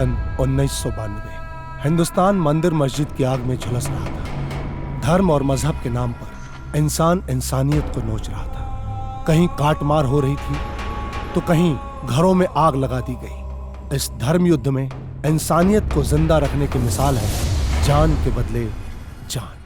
सन 1992 हिंदुस्तान मंदिर मस्जिद की आग में झुलस रहा था। धर्म और मजहब के नाम पर इंसान इंसानियत को नोच रहा था। कहीं काटमार हो रही थी तो कहीं घरों में आग लगा दी गई। इस धर्म युद्ध में इंसानियत को जिंदा रखने की मिसाल है जान के बदले जान।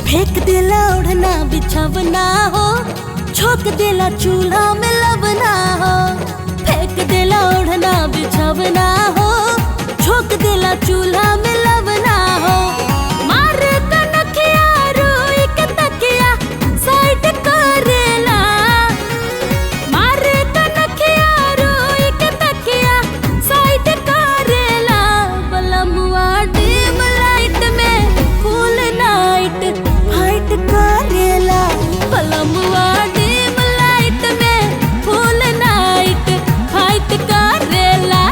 फेंक देला ओढ़ना बिछवना हो, छोक देला चूल्हा में लवना हो। फेंक देला ओढ़ना बिछवना हो, छोक देला चूल्हा में लवना हो। मार कनखिया रोई के तकिया साइड करेला। मार कनखिया रोई के तकिया साइड करेला। बलमुआ डिम लाइट में फुल नाइट फाइट करेला। बलमुआ डिम लाइट में फुल नाइट फाइट करेला।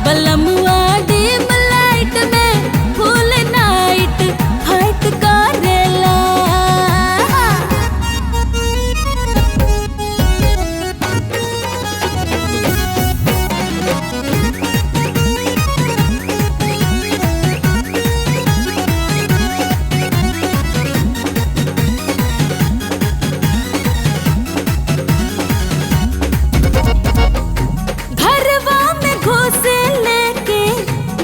बलमुआ डिम लाइट में फुल नाइट फाइट करेला। घरवा में घुसे लेके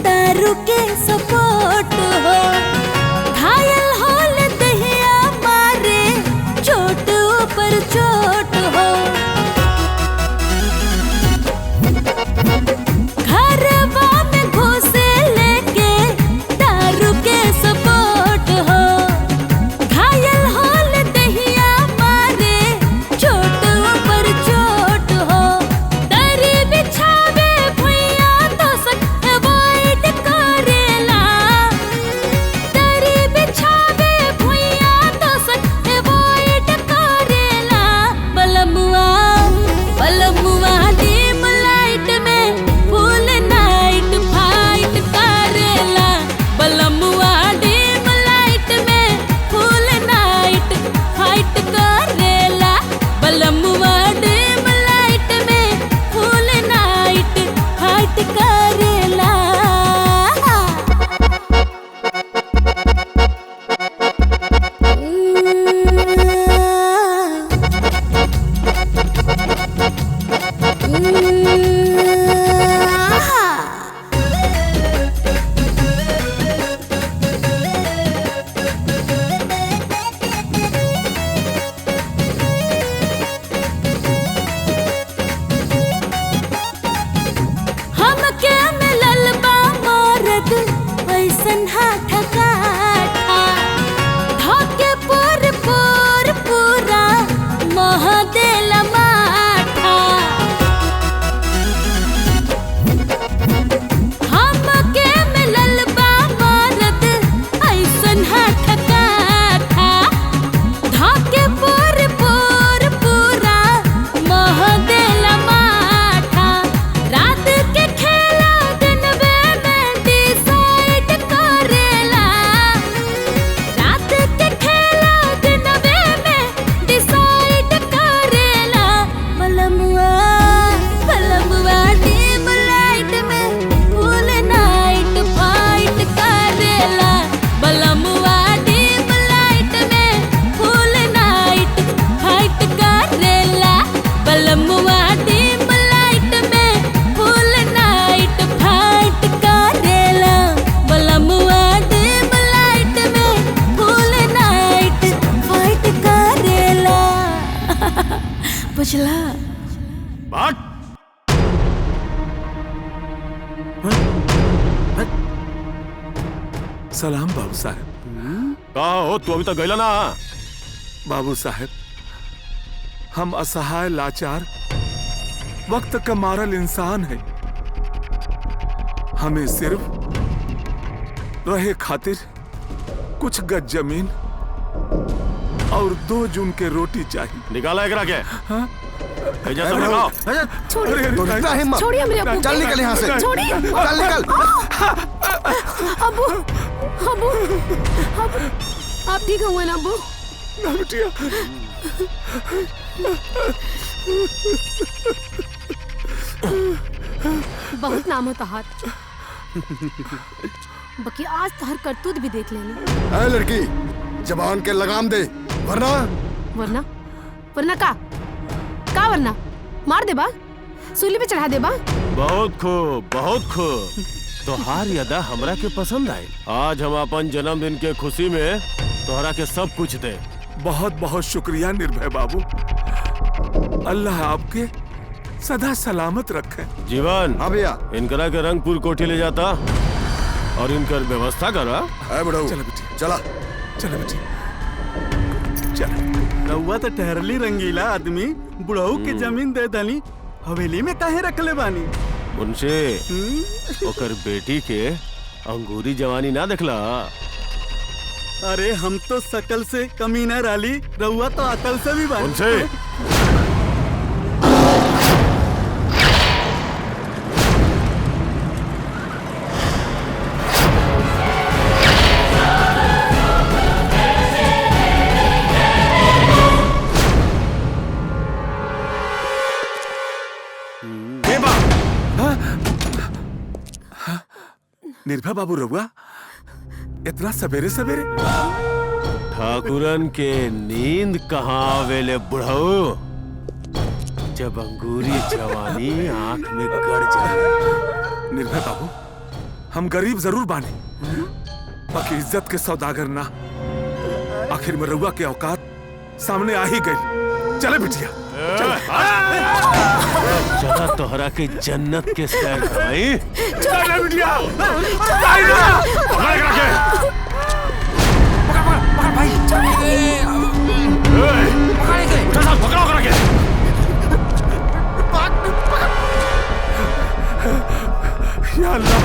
दारू के सपोर्ट हो। घायल होल दहिया मारे चोट ऊपर चोट हो। घरवा में घुसे लेके दारू के सपोर्ट हो। घायल होल दहिया मारे चोट ऊपर चोट हो। दरी बिछावे भुइया तो सक अवॉइड करेला। दरी बिछावे भुइया तो सक अवॉइड करेला। बलमुआ बलमुआ डिम लाइट में फुल नाइट फाइट करेला। बलमुआ डिम लाइट में फुल नाइट फाइट करेला। बलमुआ डिम लाइट में फुल नाइट फाइट करेला। हमके मिलल बा मरद ऐसन हाथ काठा। धके पोर पोर पूरा मह देला माठा। हमके मिलल बा मरद ऐसन हाथ काठा। धके पोर पोर पूरा मह देला माठा। रात के खेला दिनवे में डिसाइड करेला। रात के खेला दिनवे में डिसाइड करेला। बलमुआ बलमुआ डिम लाइट में फुल नाइट फाइट करेला। बलमुआ डिम लाइट में फुल नाइट फाइट करेला। बलमुआ डिम लाइट में फुल नाइट फाइट करेला। बलमुआ डिम लाइट में फुल नाइट फाइट करेला। बुझला? बाट सलाम बाबू साहब। का हो तू अभी तक गईला ना? बाबू साहब हम असहाय लाचार वक्त का मारल इंसान है। हमें सिर्फ रहे खातिर कुछ गज जमीन और 2 जून के रोटी चाहिए। निकाला एकरा के? हाँ? छोड़िए मेरे अब्बू। चल निकल यहाँ से। छोड़िए। चल निकल। अब्बू अब्बू अब्बू आप ठीक हुए ना अब्बू? ना बिटिया। बहुत नाम है तहार। बाकी आज तहर करतूत भी देख लेनी। ऐ लड़की, जबान के लगाम दे, वरना वरना वरना का वरना मार दे बा, सूली पे चढ़ा दे बा। बहुत खूब, बहुत खूब। तोहार यदा हमरा के पसंद आई। आज हम अपन जन्मदिन के खुशी में तोहरा के सब कुछ दे। बहुत बहुत शुक्रिया निर्भय बाबू। अल्लाह आपके सदा सलामत रखे। जीवन, हाँ भैया। इनकरा के रंगपुर कोठी ले जाता और इनकर व्यवस्था करा। ऐ बुढ़ऊ, चलो बेटी, चला। चलो बेटी, चलो। रउआ तो ठहरली रंगीला आदमी, बुढ़ऊ के जमीन दे दनी, हवेली में काहे रखले बानी? उनसे ओकर बेटी के अंगूरी जवानी ना देखला? अरे हम तो शकल से कमी न राली, रउआ तो अकल से भी बानी। उनसे निर्भय बाबू रहुआ इतना सवेरे सवेरे? ठाकुरन के नींद कहाँ आवेले बुढ़ऊ, जब अंगूरी जवानी आंख में गड़ जाए। निर्भय बाबू, हम गरीब जरूर बानी, बाकी इज्जत के सौदागर ना। आखिर में रहुआ के औकात सामने आ ही गई। चले बिटिया, चला तोहरा के जन्नत के सैर कराई। चले बिटिया। या अल्लाह,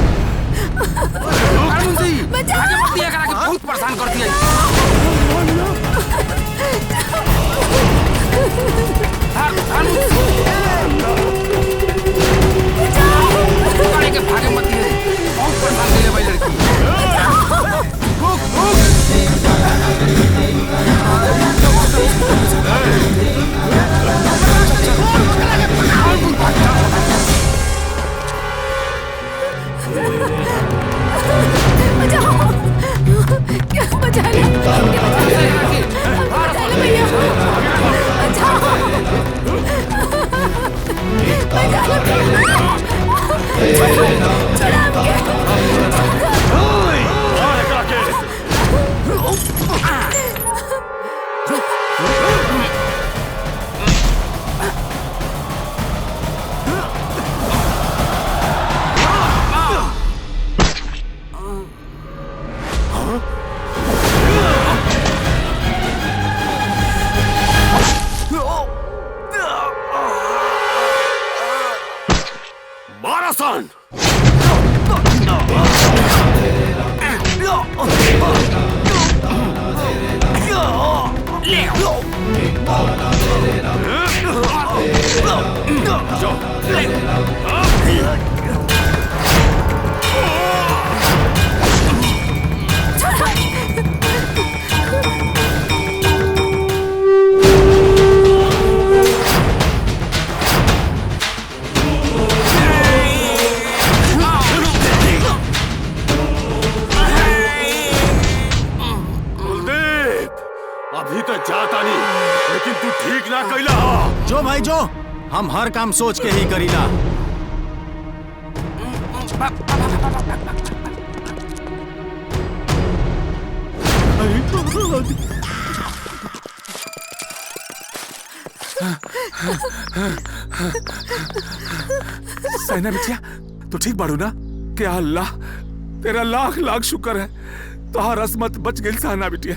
बहुत परेशान कर दिया। भागे मत दिए, बहुत परेशान कर भाई लड़की। अभी तो जाता नहीं, लेकिन तू ठीक ना कइला। जो भाई जो, हम हर काम सोच के ही करीला। सैना बिटिया, तो ठीक बाड़ू ना? क्या अल्लाह तेरा लाख लाख शुक्र है, तोहार असमत बच गई। सहना बिटिया,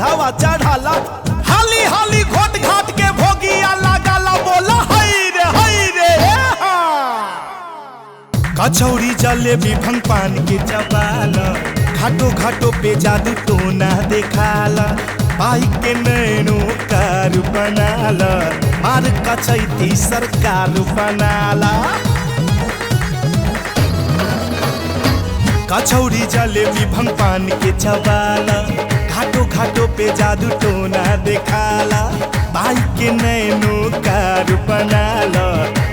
दूधावा चढ़ाला हाली हाली घोट घाट के भोगिया लगाला बोला हाय रे कचौड़ी जलेबी भंग पान के चबाला घाटो घाटो पे जादू टोना देखाला बाइक के नैनो कार बनाला मार कचैती सरकार बनाला कचौड़ी जलेबी भंग पान के चबाला घाटो घाटो पे जादू टोना देखाला बाइक के नैनो कार बनाला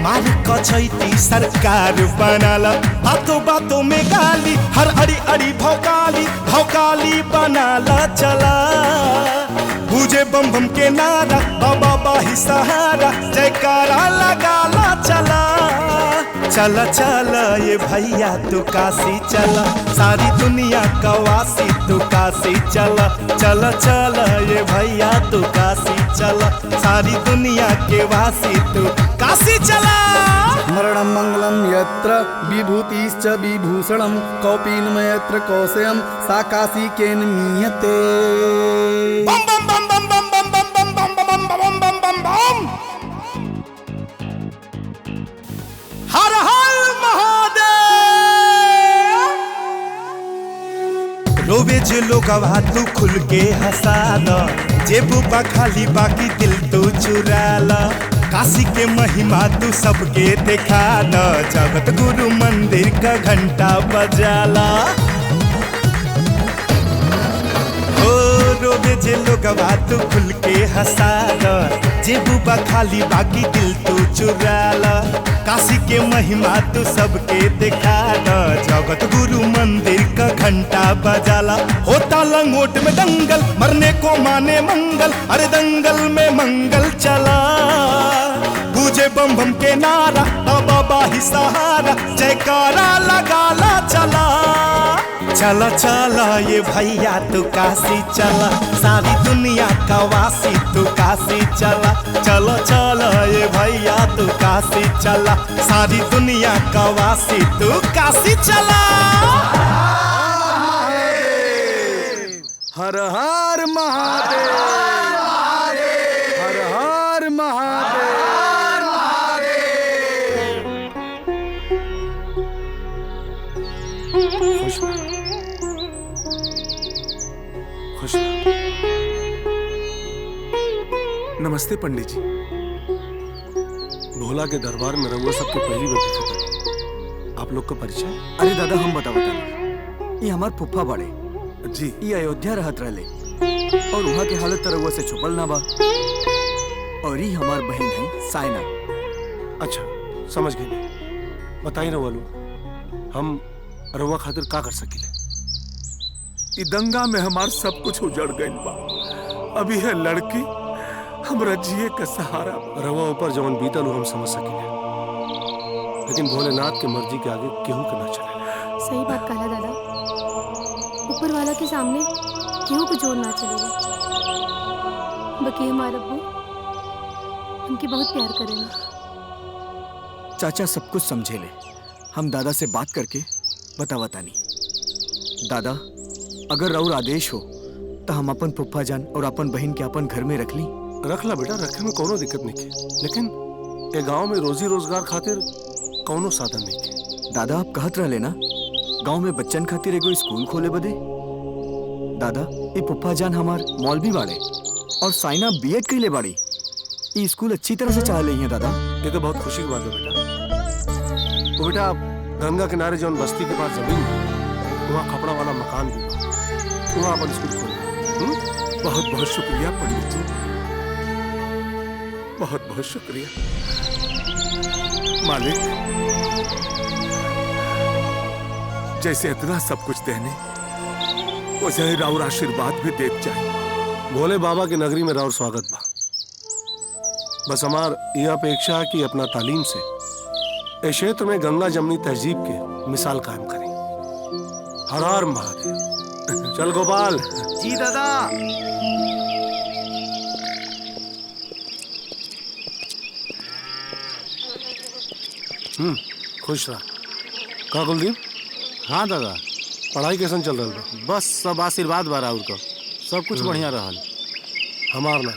मार कचैती सरकार बनाला बातों बातों में गाली हर अड़ी अड़ी भौकाली बनाला चला पूजे बम बम के नारा बाबा बाही सहारा जयकारा लगाला चला चला चला ये भैया तू काशी चला सारी दुनिया का वासी तू काशी चला चला चला ये भैया तू काशी चला सारी दुनिया के वासी तू काशी चला मरणं मंगलं यत्र विभूतिश्च विभूषणं कौपीनम यत्र कौशयं सा काशी केन मीयते बम बम बम बम बम बम बम बम बम बम बम बम बम हर हर महादेव रोवे जो लोगवा तू खुल के हंसाला जेबू बा खाली बाकी दिल तू चुराला काशी के महिमा तू सबके दिखा द जगत गुरु मंदिर का घंटा बजाला हो रोवे जे लोगवा तू खुल के हंसा द जेबू बा खाली बाकी दिल तू चुराला काशी के महिमा तू सबके दिखा द जगत गुरु मंदिर का घंटा बजाला होता लंगोट में दंगल मरने को माने मंगल अरे दंगल में मंगल चला पूजे बम बम के नारा बाबा ही सहारा जयकारा लगाला चला चला चला ये भैया तू काशी चला सारी दुनिया का वासी तू काशी चला चलो चलो ये भैया तू काशी चला सारी दुनिया का वासी तू काशी चला हर हर महादेव हर हर महादेव खुश रह, खुश रह। नमस्ते पंडित जी। भोला के दरबार में रहुआ सबके पहली बार देखा था। आप लोग का परिचय? अरे दादा हम बतावता ये हमार फुफ्फा बड़े जी ये अयोध्या रहत रहले और वहाँ के हालत तरह से छुपल ना बा और ये हमार बहन है साइना। अच्छा समझ गए। बताइए रहुआ लोग हम रहुआ खातिर का कर सकीले? ई दंगा में हमार सब कुछ उजड़ गइल बा। अभी है लड़की हमरा जिए का सहारा। रहुआ ऊपर जवन बीतल हो हम समझ सकीले, लेकिन भोलेनाथ के मर्जी के आगे केहू के ना चले। सही बात कहा दादा, ऊपर वाला के सामने केहू को जोर ना चलेगा। बाकी हमारा अब्बू उनकी बहुत प्यार करेंगे। चाचा सब कुछ समझे ले, हम दादा से बात करके बतावता नहीं। दादा अगर रउर आदेश हो तो हम अपन फुफ्फा जान और अपन बहन के अपन घर में रख ली। रख ला बेटा, रखे में कोनो दिक्कत नहीं है, लेकिन ये गांव में रोजी रोजगार खातिर कोनो साधन नहीं है। दादा आप कहत रहे ना गांव में बच्चन खातिर एगो स्कूल खोले बदे। दादा ये फुफ्फा जान हमार मौलवी बाड़े और साइना बीएड कैले बाड़ी। ये स्कूल अच्छी तरह से चला रही है दादा। ये तो बहुत खुशी की बात है बेटा। तो बेटा गंगा किनारे जो बस्ती के पास जमीन है वहाँ कपड़ा वाला मकान भी है, वहाँ अपन स्कूल खोल। बहुत बहुत शुक्रिया पंडित जी, बहुत बहुत शुक्रिया। मालिक जैसे इतना सब कुछ देने वैसे ही राउर आशीर्वाद भी देत जाए। भोले बाबा की नगरी में राउर स्वागत बा। बस हमार यह अपेक्षा है कि अपना तालीम से इस क्षेत्र में गंगा जमनी तहजीब के मिसाल कायम करें। हर हर महादेव। चल गोपाल। जी दादा। खुश रहा। का कुलदीप? हाँ दादा। पढ़ाई कैसन चल रहा है? बस सब आशीर्वाद बा राउर का। सब कुछ बढ़िया रहल। हमार ना,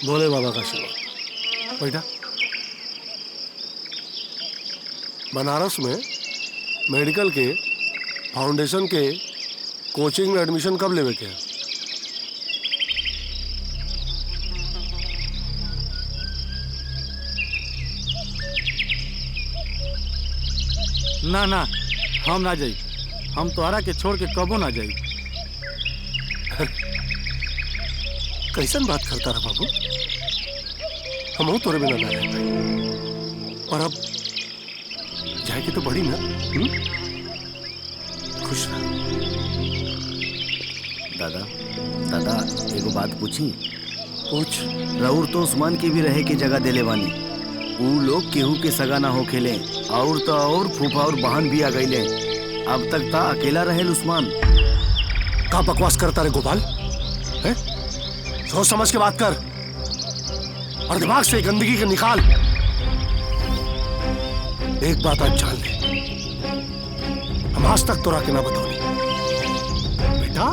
भोले बाबा का आशीर्वाद। बेटा, बनारस में मेडिकल के फाउंडेशन के कोचिंग में एडमिशन कब लेवे के है? ना ना, हम ना जाई। हम तोहरा के छोड़ के कबो ना जाई। कैसन बात करता रहा बाबू? हम तोरे बिना ना रह पाए, और अब जाएगी तो बड़ी ना। खुश रह। दादा, दादा एगो बात पूछी? पूछ। रउर तो उस्मान की भी रहे के जगह देले बानी। ऊ लोग केहू के सगा ना हो खेले, और तो और फूफा और बहन भी आ गईले। अब तक ता अकेला रहे उस्मान। का बकवास करता रे गोपाल? है? सोच समझ के बात कर, और दिमाग से गंदगी के निकाल। एक बात आज जान ले, हम आज तक तोरा के ना बताओ बेटा।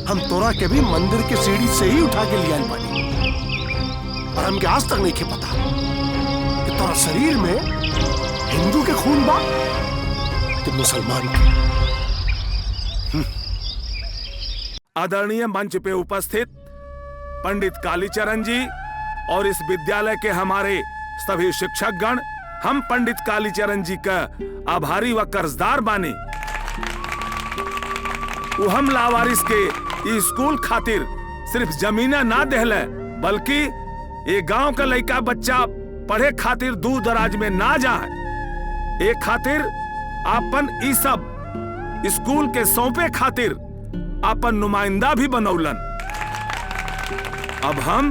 हम तोरा के भी मंदिर के सीढ़ी से ही उठा के लिया पानी, और हमके आज तक नहीं के पता कि तोरा शरीर में हिंदू के खून बा कि मुसलमान के। आदरणीय मंच पे उपस्थित पंडित कालीचरण जी और इस विद्यालय के हमारे सभी शिक्षक गण, हम पंडित कालीचरण जी का आभारी व कर्जदार बानी। वो हम लावारिस के स्कूल खातिर सिर्फ जमीना ना देहले, बल्कि ये गांव का लड़का बच्चा पढ़े खातिर दूर दराज में ना जाए। एक खातिर अपन ई सब स्कूल के सौंपे खातिर अपन नुमाइंदा भी बनौलन। अब हम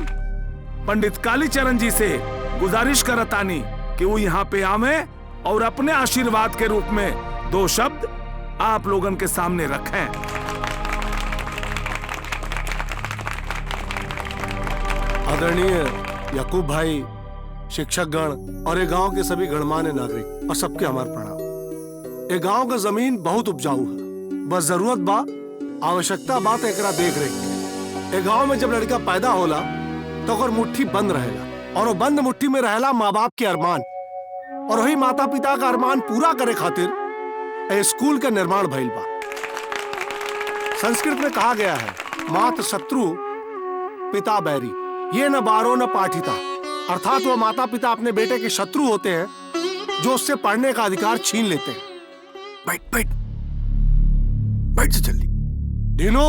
पंडित कालीचरण जी से गुजारिश करतानी कि वो यहाँ पे आवे और अपने आशीर्वाद के रूप में दो शब्द आप लोगन के सामने रखें। आदरणीय याकूब भाई, शिक्षक गण और ये गांव के सभी गणमान्य नागरिक और सबके हमार प्रणाम। ये गांव का जमीन बहुत उपजाऊ है, बस जरूरत बा, आवश्यकता बात एकरा देख रही। ये गांव में जब लड़का पैदा होला तो ओकर मुट्ठी बंद रहेला, और वो बंद मुट्ठी में रहेला माँ बाप के अरमान, और वही माता पिता का अरमान पूरा करे खातिर स्कूल का निर्माण भइल बा। संस्कृत में कहा गया है, मात शत्रु पिता बैरी, ये न बारो न पाठिता, अर्थात वो माता पिता अपने बेटे के शत्रु होते हैं जो उससे पढ़ने का अधिकार छीन लेते हैं। बैठ बैठ बैठ से जल्दी। दीनू,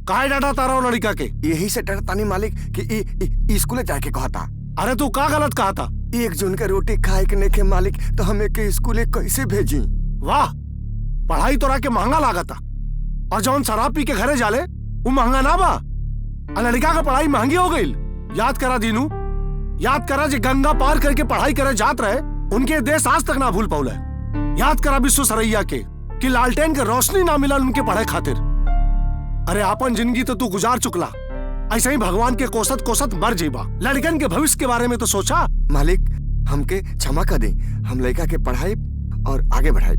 काहे डांटा तारा हो लड़का के? यही से डरता नहीं मालिक कि स्कूल जाके कहा था। अरे तू का गलत कहा था? एक जन का रोटी खाए के नहीं के मालिक, तो हमें के स्कूल कैसे भेजी? वाह, पढ़ाई तोरा के महंगा लागता, और जौन शराब पी के घरे जाले वो महंगा ना बा। लड़का का पढ़ाई महंगी हो गई। याद करा दीनू, याद करा जो गंगा पार करके पढ़ाई करे जात रहे, उनके देश आज तक ना भूल पाउले। याद करा विश्व सरैया के कि लालटेन के रोशनी ना मिला उनके पढ़े खातिर। अरे आपन जिंदगी तो तू गुजार चुकला, ऐसे ही भगवान के कोसत कोसत मर जीबा। लड़कन के भविष्य के बारे में तो सोचा। मालिक, हमके क्षमा कर दे, हम लड़का के पढ़ाई और आगे बढ़ाई।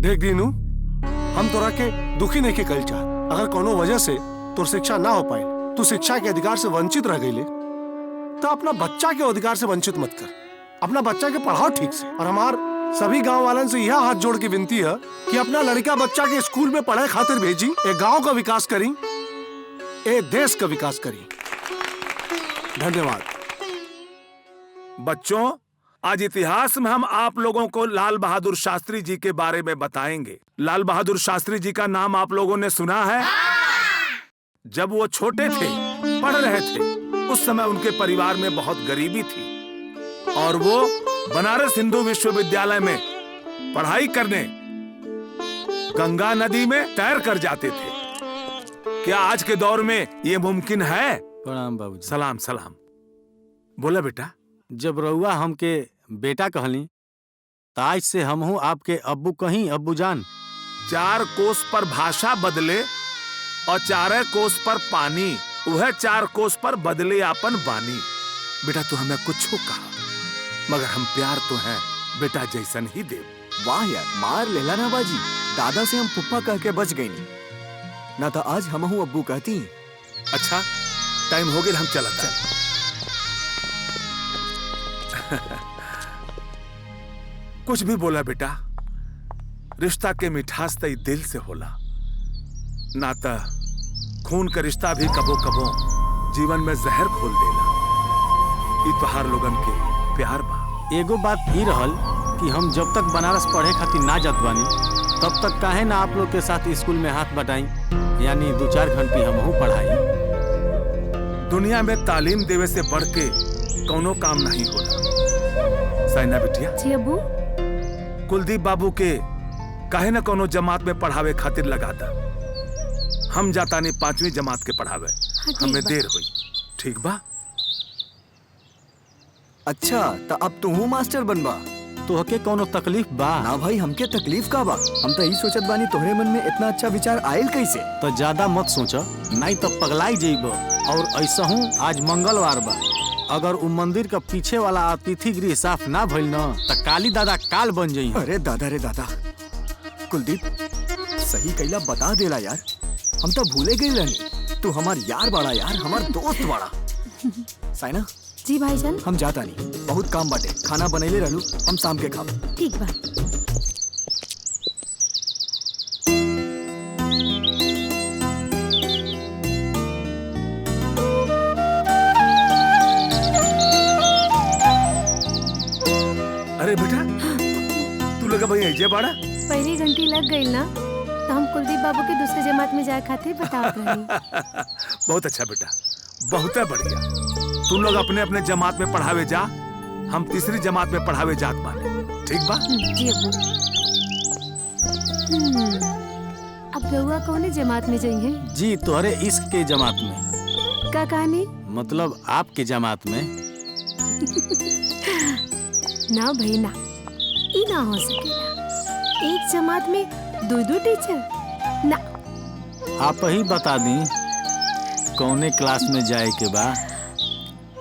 देख दीनू, हम तोरा के दुखी नहीं के कल चाह, अगर कोनो वजह से तो शिक्षा ना हो पाए, तू शिक्षा के अधिकार से वंचित रह गई, तो अपना बच्चा के अधिकार से वंचित मत कर। अपना बच्चा के पढ़ाओ ठीक से। और हमार सभी गांव वालों से यह हाथ जोड़ के विनती है कि अपना लड़का बच्चा के स्कूल में पढ़ाई खातिर भेजी। एक गांव का विकास करी, एक देश का विकास करी। धन्यवाद। बच्चों, आज इतिहास में हम आप लोगों को लाल बहादुर शास्त्री जी के बारे में बताएंगे। लाल बहादुर शास्त्री जी का नाम आप लोगों ने सुना है? जब वो छोटे थे, पढ़ रहे थे, उस समय उनके परिवार में बहुत गरीबी थी, और वो बनारस हिंदू विश्वविद्यालय में पढ़ाई करने गंगा नदी में तैर कर जाते थे। क्या आज के दौर में ये मुमकिन है? प्रणाम बाबूजी। सलाम सलाम। बोला बेटा। जब रउआ हमके बेटा कहली, तो आज से हम हूँ आपके अब्बू कहीं अब्बू जान। 4 कोस पर भाषा बदले और 4 कोस पर पानी, वह 4 कोस पर बदले आपन बानी। बेटा तू हमें कुछ कहा, मगर हम प्यार तो हैं बेटा जैसन ही देव। वाह यार, मार लेला ना बाजी। दादा से हम पुप्पा कह के बच गई। ना तो आज हम हूँ अब्बू कहती। अच्छा टाइम हो गया, हम चला चल। कुछ भी बोला बेटा, रिश्ता के मिठास तई दिल से होला, नाता खून का रिश्ता भी कबो कबो जीवन में जहर घोल देला। ई तोहार लोगन के प्यार बा। एगो बात ई रहल कि हम जब तक बनारस पढ़े खातिर ना जात बानी तब तक काहे ना आप लोग के साथ स्कूल में हाथ बटाई, यानी 2-4 घंटे हमहू पढ़ाई। दुनिया में तालीम देवे से बढ़ के कोनो काम नहीं होला। साइना बिटिया जी अब्बू। कुलदीप बाबू के काहे ना कोनो जमात में पढ़ावे खातिर लगा दा। हम जाता नहीं 5वीं जमात के पढ़ावे। हमें देर हुई, ठीक बा? अच्छा तो अब तू मास्टर बनबा? तोहके कोनो तकलीफ बा? ना भाई, हमके तकलीफ का बा। हम तो यही सोचत बानी तोहरे मन में इतना अच्छा विचार आयल कैसे? तो ज्यादा मत सोचा, नहीं तो पगलाई जेब। और ऐसा हूँ आज मंगलवार बा, अगर उ मंदिर का पीछे वाला अतिथि गृह साफ ना भइल न तो काली दादा काल बन जाई। अरे दादा रे दादा, कुलदीप सही कैला बता देला यार, हम तो भूले गए रहनी। तू हमार यार बड़ा, यार हमार दोस्त बड़ा। साइना जी भाईजान। हम जाता नहीं, बहुत काम बाटे। खाना बनैले रहलू, हम शाम के खाब। ठीक बा। अरे बेटा तू लगा भाई ऐजे बाड़ा? पहली घंटी लग गई ना तो हम कुलदीप बाबू के दूसरे जमात में जाए खातिर बतावत रही। बहुत अच्छा बेटा, बहुत बढ़िया। तुम लोग अपने अपने जमात में पढ़ावे जा, हम तीसरी जमात में पढ़ावे जात बाने, ठीक बा? जी अब्बू। अब रउआ कौने जमात में जाइए? जी तोहरे इश्क के जमात में। का कहानी? मतलब आपके जमात में। ना भाई ना, ई ना हो सकेला। एक जमात में 2 टीचर ना। आप ही बता दी कौने क्लास में जाए के बा?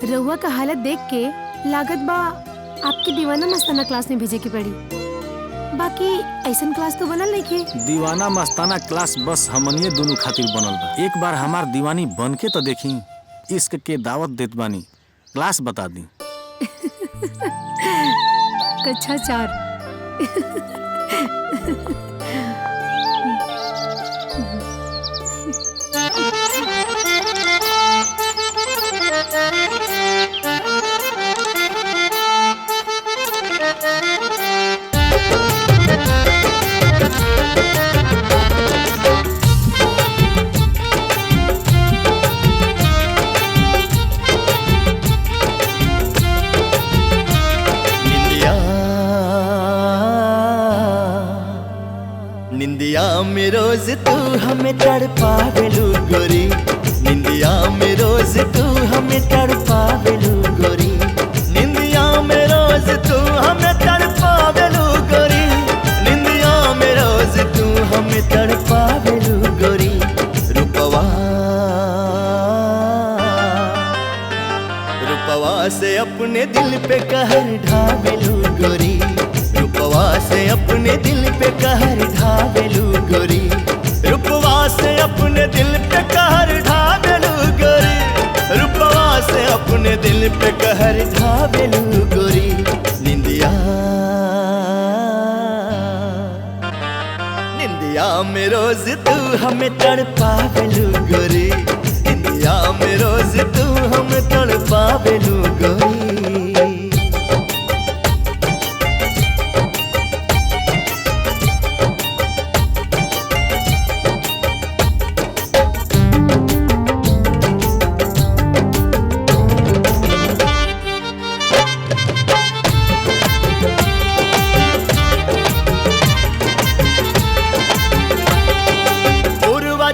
रउआ का हालत देख के लागत बा आपकी दीवाना मस्ताना क्लास में भेजे की पड़ी। बाकी ऐसन क्लास तो बनल नहीं के। दीवाना मस्ताना क्लास बस हमनिए दोनों खातिर बनल बा। एक बार हमार दीवानी बन के तो देखी, इश्क के दावत देत बानी, क्लास बता दी। कक्षा 4। निंदिया में रोज तू हमें तड़पावेलू गोरी, निंदिया में रोज तू हमें तड़पावेलू गोरी, निंदिया में रोज तू हमें तड़पावेलू गोरी, निंदिया में रोज तू हमें तड़पावेलू गोरी। रूपवा रूपवा से अपने दिल पे कहर ढावेलू गोरी, रूपवा से अपने दिल पे कहर ढावेलू गोरी, रूपवा से अपने दिल पे कहर ढावेलू गोरी, रूपवा से अपने दिल पे कहर ढावेलू गोरी। निंदिया निंदिया में रोज तू हमें तड़पावेलू गोरी, निंदिया में रोज तू हमें तड़पावेलू गोरी।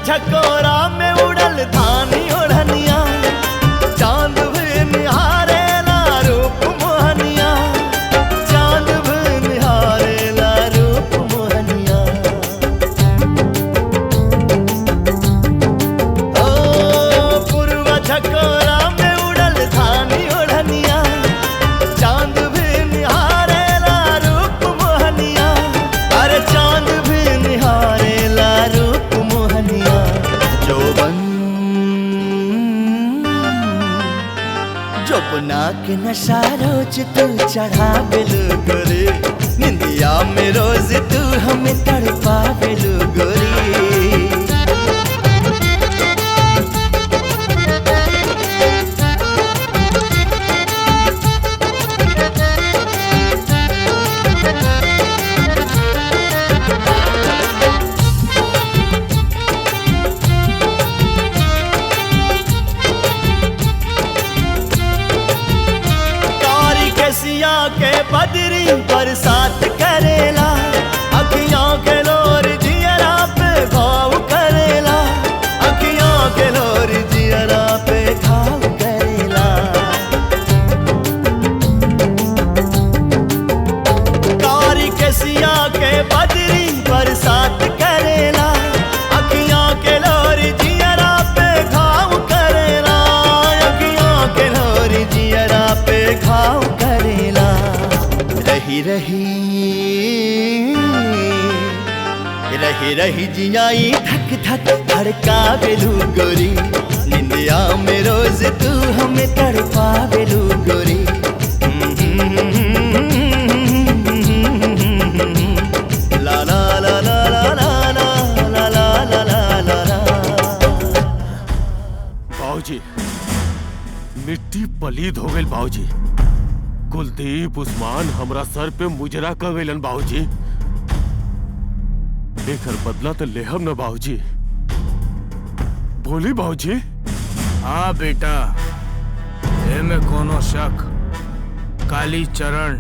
झकोरा में सपना के नशा रोज तू चढ़ा बेलू गोरी, निंदिया में रोज तू हमें तड़पा बेलू गोरी। के बदरी बरसात करेला, अखियों के लोर जियरा पे घाव करेला, अखियों के लोर जियरा पे घाव करेला। कारी के सिया के बदरी बरसात करेला, अखियों के लोर जियरा पे घाव करेला, अखियों के लोर जियरा पे घाव करेला। रही रही रही जियाई धक धक धड़का बेलू गोरी, निंदिया में रोज तू हमें तड़पा बेलू गोरी। ला ला ला ला ला ला ला ला ला ला ला ला। बाबूजी मिट्टी पलीद हो गई बाबूजी। कुलदीप उस्मान हमरा सर पे मुजरा कर गइलन बाबूजी। लेकर बदला तो लेहब न बाबूजी। बोली बाबूजी। हाँ बेटा, एमे कोनो शक काली चरण।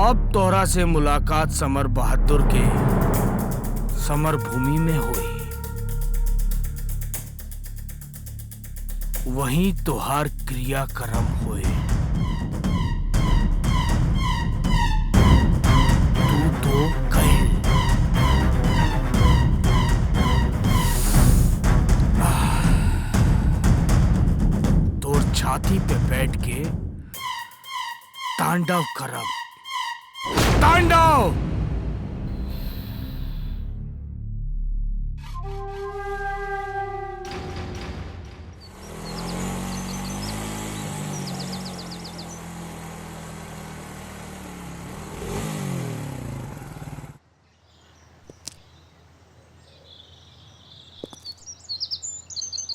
अब तोहरा से मुलाकात समर बहादुर के समर भूमि में हुई, वहीं तोहार क्रियाक्रम हुए। तू तो गए। तोर छाती पे बैठ के तांडव करब। तांडव।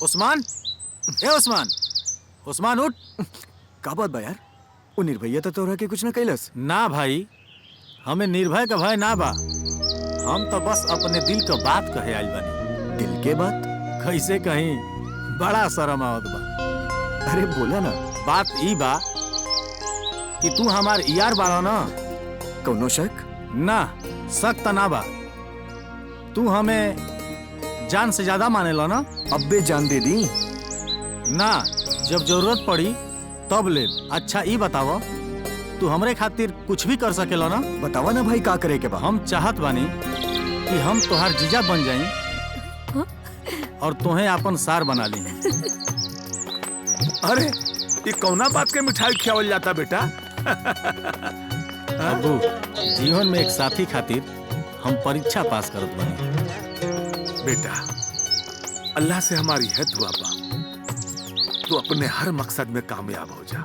उस्मान, ए उस्मान, उस्मान उठ। का बात बा यार? वो निर्भया तो तोरा के कुछ न कैलस? ना भाई, हमें निर्भय का भय ना बा। हम तो बस अपने दिल का बात कहे आइल बानी। दिल के बात? कैसे कहीं, बड़ा शर्म आवत बा। अरे बोला ना। बात ई बा कि तू हमार यार बाड़ा ना। कौनो शक? ना, शक त ना बा। तू हमें जान से ज्यादा मानेला ना। अब्बे जान दे दी ना, जब जरूरत पड़ी तब ले। अच्छा ई बतावा, तू हमरे खातिर कुछ भी कर सकेला ना? बतावा ना भाई, का करे के बा? हम चाहत बानी कि हम तोहार जीजा बन जाई और तोहे अपन सार बना ली। अरे ये कौना बात के मिठाई खियावल जाता बेटा? अबू, जीवन में एक साथी खातिर हम परीक्षा पास करत बानी। बेटा, अल्लाह से हमारी है दुआ बा, तू अपने हर मकसद में कामयाब हो जा।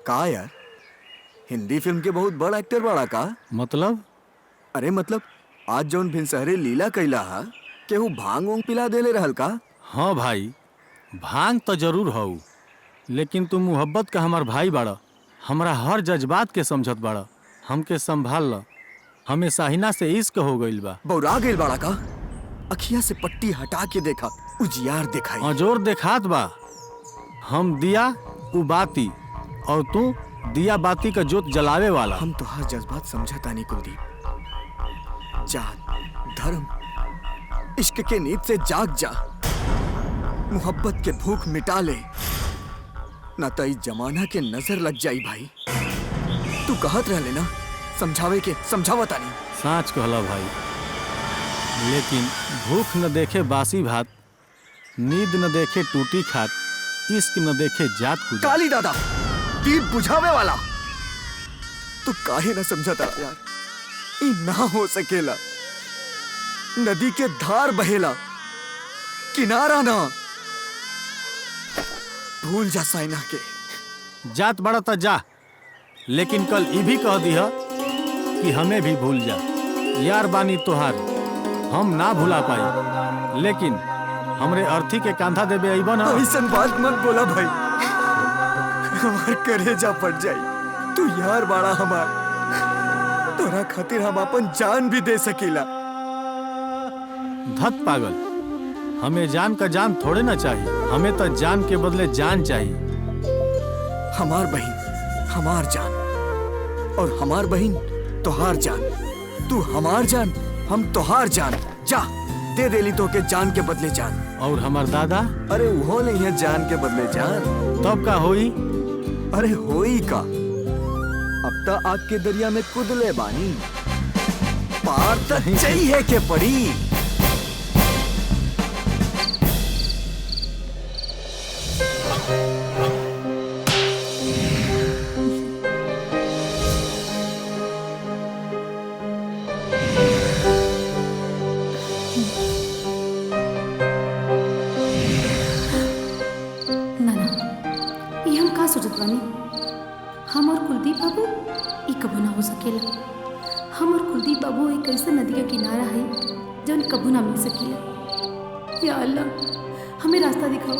का यार, हिंदी फिल्म के बहुत बड़ा एक्टर बड़ा का? मतलब? अरे मतलब आज जौन भिनसहरे लीला कैला हा, केहू भांग वोंग पिला देले रहल का? हाँ भाई, भांग तो जरूर हऊ, लेकिन तू मोहब्बत का हमार भाई बाड़ा। हमरा हर जज्बात के समझत बाड़ा। हमके संभाल ल। हमें साहिना से इश्क हो गइल बा। बौरा गइल बाड़ा का? अखिया से पट्टी हटा के देखा, उजियार दिखाई। अजोर देखात बा। हम दिया उ बाती और तू दिया बाती का जोत जलावे वाला। हम तो हर जज्बात समझता नहीं कुलदीप। जात, धर्म, इश्क के नींद से जाग जा। मोहब्बत के भूख मिटा ले, ना तो इस जमाना के नजर लग जाई भाई। तू कहत रह लेना, समझावे के समझावता नहीं। साँच कहला भाई, लेकिन भूख न देखे बासी भात नींद न देखे टूटी खाट, इश्क न देखे जात कुछ। काली दादा दीप बुझावे वाला, तू काहे ना समझता यार, ई ना हो सकेला। नदी के धार बहेला, किनारा ना। भूल जा साइना के। जात बड़ा त जा, लेकिन कल ई भी कह दिया कि हमें भी भूल जा। यार बानी तोहार हम ना भुला पाई, लेकिन हमरे अर्थी के कांधा देबे अइबा ना। ऐसन बात मत बोला भाई, हमार करेजा फट जाई। तू यार बाड़ा हमार, तोरा खातिर हम अपन जान भी दे सकीला। धत पागल, हमें जान का जान थोड़े ना चाहिए, हमें तो जान के बदले जान चाहिए। हमार बहन हमार जान, और हमार बहन तोहार जान। तू हमार जान, हम तोहार जान। जा दे देली तो के जान के बदले जान। और हमार दादा? अरे वो नहीं है जान के बदले जान। तब का होई? अरे होई का, अब तो आग के दरिया में कुदले बानी, पार तक चाहिए के पड़ी। हम और कुलदीप बाबू ये कबू ना हो सकेला। हम और कुलदीप बाबू एक ऐसा नदी का किनारा है जो कबू ना मिल सकेला। या अल्लाह हमें रास्ता दिखाओ।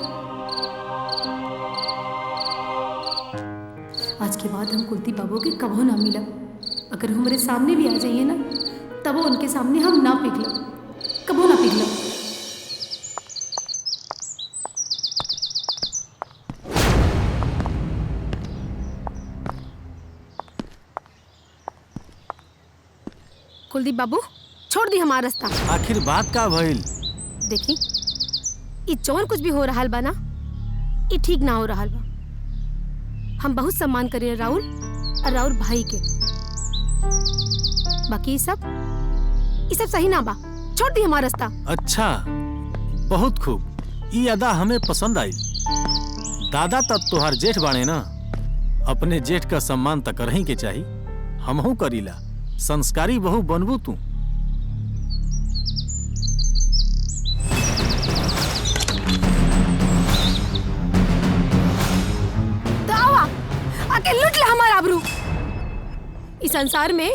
आज के बाद हम कुलदीप बाबू के कबू ना मिला। अगर हमारे सामने भी आ जाइए ना, तब वो उनके सामने हम ना पिघला, कबू ना पिघला। कुलदीप बाबू छोड़ दी हमारा रास्ता। आखिर बात का भइल? देखी ये जौन कुछ भी हो रहा बा ना, ये ठीक ना हो रहा बा। हम बहुत सम्मान करिए राहुल और राहुल भाई के, बाकी ये सब सही ना बा। छोड़ दी हमारा रास्ता। अच्छा, बहुत खूब, ये अदा हमें पसंद आई। दादा तब तोहार जेठ बाणे ना, अपने जेठ का सम्मान तक करही के चाहिए। हमहू करीला, संस्कारी बहु बनबू तू। तो आवा आके लूट ला हमारा आबरू। इस संसार में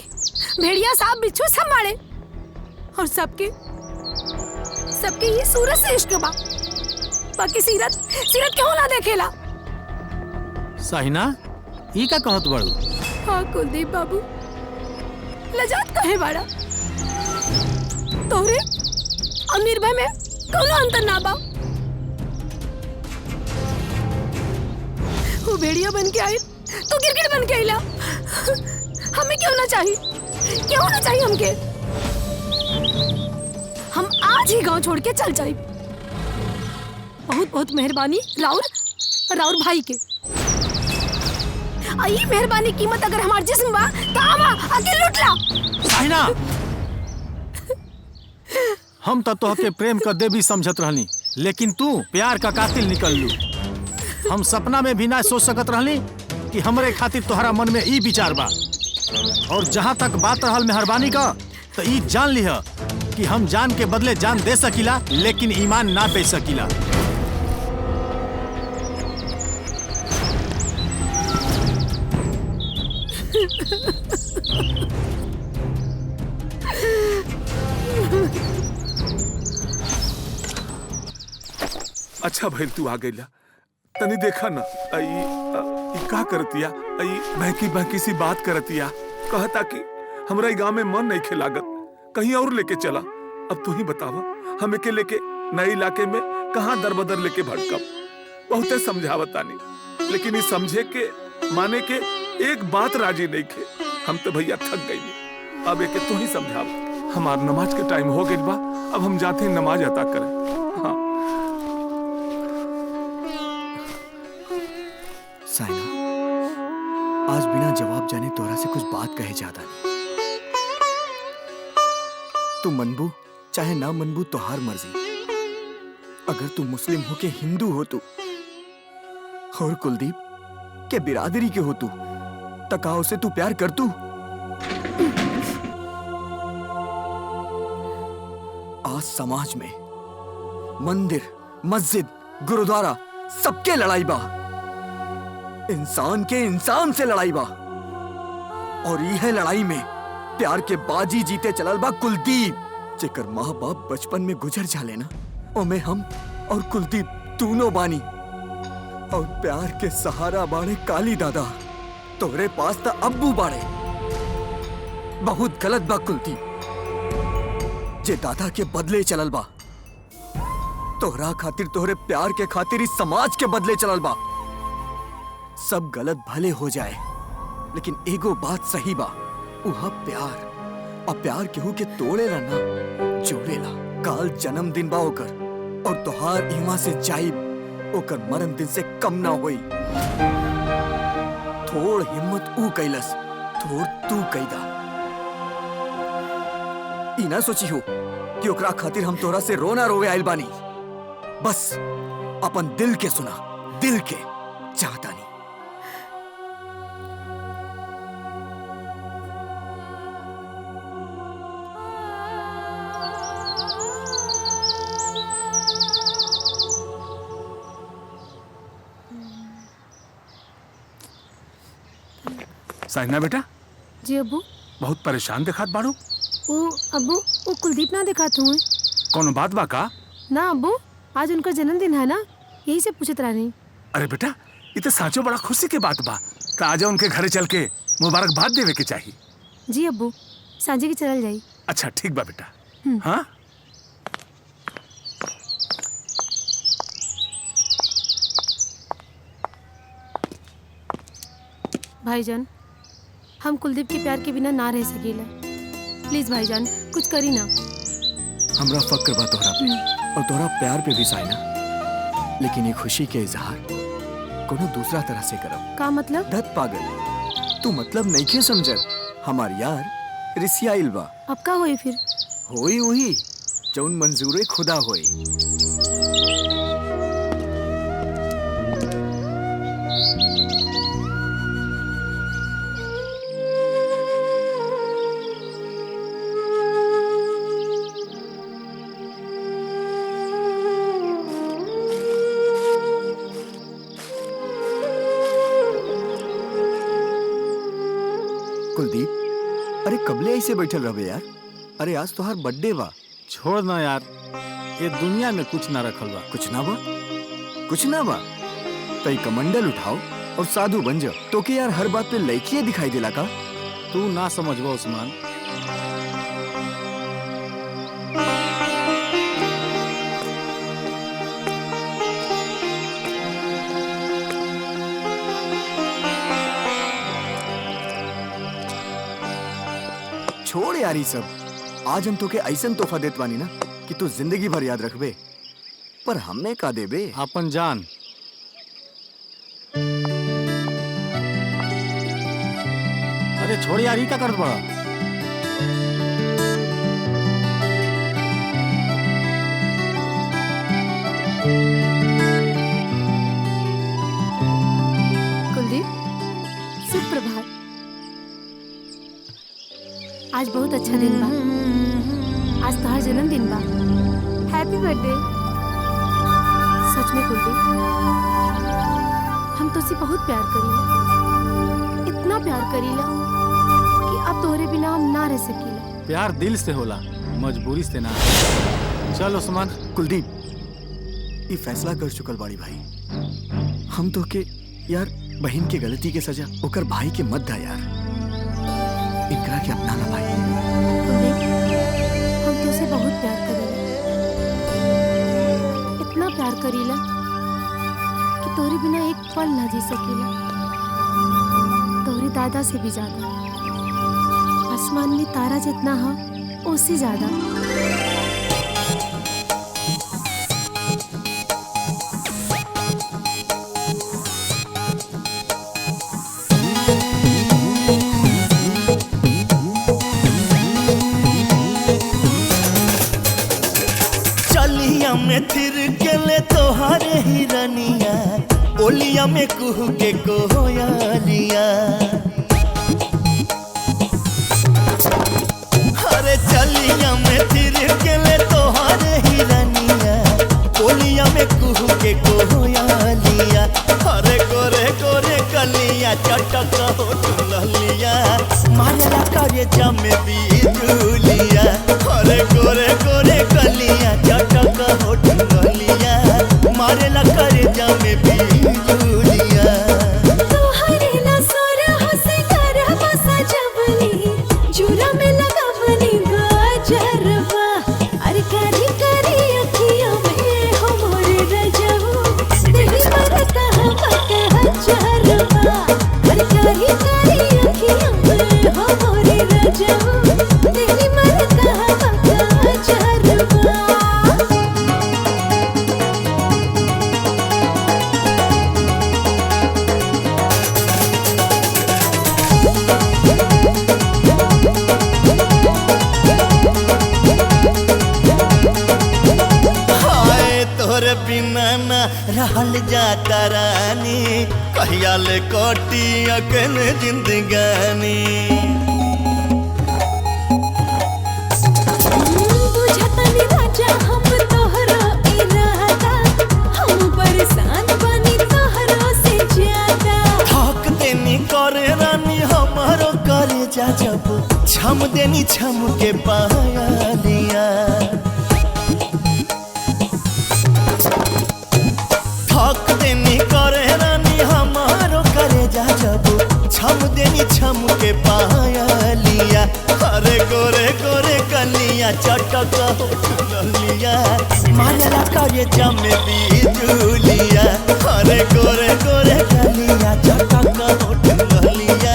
भेड़िया सांप बिच्छू सब मारे, और सबके ये सूरत से इश्क बा, बाकी सीरत क्यों ना देखेला। साहिना ई का कहत बड़ू? हाँ कुलदीप बाबू, लजात कहे बाड़ा। तोहरे और निर्भय में कोनो अंतर ना बा। वो भेड़िया बन के आई, तो गिरगिट बन के आइला। हमें क्यों ना चाहिए हमके। हम आज ही गांव छोड़ के चल जाए। बहुत बहुत मेहरबानी राउर भाई के। ये मेहरबानी कीमत अगर हमार जिस्म बा तो आवा आके लूट ला। साहिना, हम तो तोहके प्रेम का देवी समझत रहनी, लेकिन तू प्यार का कातिल निकल लू। हम सपना में भी ना सोच सकत रहनी कि हमरे खातिर तोहरा मन में ई विचार बा। और जहाँ तक बात रहल मेहरबानी का, तो ई जान लिह कि हम जान के बदले जान दे सकीला, लेकिन ईमान ना बेच सकीला। अच्छा भाई तू आ गईला, तनी देखा ना ई का करतिया। बहकी सी बात करतिया, कहता कि हमरा गांव में मन नहीं खेलागत, कहीं और लेके चला। अब तू ही बतावा, हमें के लेके नए इलाके में कहाँ दर बदर लेके भटकब। बहुते समझावतानी, लेकिन ये समझे के माने के एक बात राजी नहीं खे। हम तो भैया थक गई। अब एक तू ही समझाव। हमार नमाज के टाइम हो गई बा, अब हम जाते हैं नमाज अदा करें। हाँ साइना, आज बिना जवाब जाने तोरा से कुछ बात कहे जाता नहीं। तू मनबू चाहे ना मनबू, तोहार मर्जी। अगर तू मुस्लिम हो के हिंदू हो तू और कुलदीप के बिरादरी के हो तू तकाओ से तू प्यार कर तू। आज समाज में मंदिर, मस्जिद, गुरुद्वारा सबके लड़ाई बा। इंसान के इंसान से लड़ाई बा और यह लड़ाई में प्यार के बाजी जीते चलल बा कुलदीप। जेकर माँ बाप बचपन में गुजर जाले ना ओमे हम और कुलदीप दोनों बानी और प्यार के सहारा बाड़े काली दादा। तोरे पास ता अब्बू बाड़े। बहुत गलत बा कुलदीप जे दादा के बदले चलल बा। तोहरा खातिर तोहरे प्यार के खातिर इस समाज के बदले चलल बा। सब गलत भले हो जाए लेकिन एगो बात सही बा उहा प्यार। और प्यार केहू के तोड़ेला ना जोड़ेला। काल जन्मदिन बा ओकर और तोहार इमा से जाइब ओकर मरण दिन से कम ना होई। थोड़ हिम्मत ऊ कैलस थोड़ तू कैदा। ई ना सोची हो कि ओकरा खातिर हम तोरा से रोना रोवे आइल बानी। बस अपन दिल के सुना, दिल के चाहता नहीं। साइना बेटा जी अब्बू। बहुत परेशान दिखात बाड़ू। वो अब्बू वो कुलदीप ना दिखात हुए। कौन बात बा का? ना अब्बू आज उनका जन्मदिन है ना यही से पूछत रही। अरे बेटा ये तो साचो बड़ा खुशी के बात बा। तो आजा उनके घरे चल के मुबारकबाद देवे के चाहिए। जी अब्बू सांझे की चल जाई। अच्छा ठीक बा बेटा। हाँ भाईजान हम कुलदीप के प्यार के बिना ना रह सकेला। प्लीज भाईजान कुछ करी ना। हमरा फक्र बा तोहरा पे और तोहरा प्यार पे भी साइना। लेकिन ये खुशी के इजहार कोनो दूसरा तरह से करब। का मतलब? धत पागल तू मतलब नहीं के समझत। हमार यार रिसिया इल्बा। अब का होई फिर? होई वही जौन मंजूरे खुदा होई। कुलदीप अरे कबले ऐसे बैठल रहे यार। अरे आज तोहार बर्थडे बा। छोड़ ना यार ये दुनिया में कुछ ना रखल बा। कुछ ना बा कुछ ना बा तई कमंडल उठाओ और साधु बन जाओ। तो के यार हर बात पे लड़कियां दिखाई देला का? तू ना समझबो उस्मान। छोड़ यार सब। आज हम तो के ऐसन तोहफा देत बानी ना कि तू जिंदगी भर याद रखबे। पर हमें का देबे? अपन जान। अरे छोड़ यार ये क्या करत बड़ा? कुलदीप सुप्रभात। आज बहुत अच्छा दिन बा। आज तुम्हारा जन्मदिन बा। Happy birthday. सच में कुलदीप हम तुझसे बहुत प्यार करीला। इतना प्यार करीला कि अब तोहरे बिना हम ना रह सकीला। प्यार दिल से होला मजबूरी से ना। चल उस्मान। कुलदीप ये फैसला कर चुकल बाड़ी भाई। हम तो के यार बहन के गलती के सजा ओकर भाई के मत दा यार। इनकरा के अपना ना भाई। हम तुझसे बहुत प्यार करेला। इतना प्यार करीला कि तोरे बिना एक पल ना जी सकेला। तोरे दादा से भी ज्यादा। आसमान में तारा जितना है उससे ज्यादा। चलिया में थिर के ले तोहारे हिरनिया ओलिया में कुह के कोयलिया अरे चलिया में थिर के ले तोहारे हिरनिया ओलिया में कुह के कोयलिया अरे गोरे गोरे कलिया चटक होठ ललिया मारेला करे जमे बिजुलिया अरे गोरे गोरे कलिया चटक होठ ललिया मारेला करे जमे बिजुलिया तोहरे ना सोरा हसे करबा सजवली जुरा में लगावनी गजरवा अरे करी करी अखियों में हो मोर रजऊ तेरी मरता हम चरवा अरे करी करी अखियों में हो मोर रजऊ तेरी मरता हम चरवा हाय तोरे बिना ना रहल जाता रानी कहिया ले कोटी अकन जिंदगानी बुझतनी राजा हम तोहरो इरादा हम परेशान बनी तोहरो से ज्यादा थक देनी करे रानी हमारो करे जा जब छम देनी छम के पायलिया थक देनी करे रानी हमारो करे जा जब छम देनी छम के पायलिया अरे गोरे गोरे कलिया चटक होठ ललिया मारेला करे जमे बिजुलिया अरे गोरे गोरे कलिया चटक होठ ललिया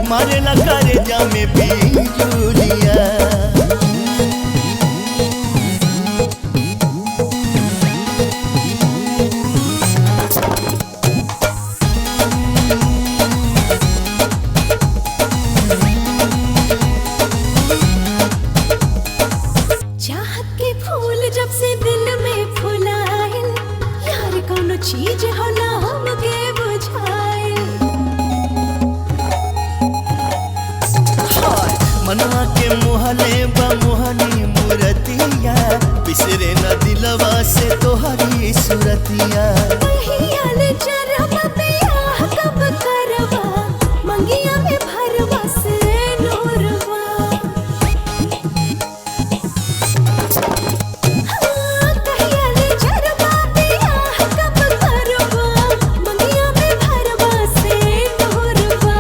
मारेला करे जमे बिजुलिया चाहत के फूल जब से दिल में फुलाइल यार कौनो चीज हो ना हमके बुझाइल हाय मनवा के मोहले बा मोहनी मूरतिया बिसरे न दिलवा से तोहरी सूरतिया कहियाल चरवा पे आह कब करवा मंगिया में भरवा से नूरवा कहियाल चरवा पे आह कब करवा मंगिया में भरवा से नूरवा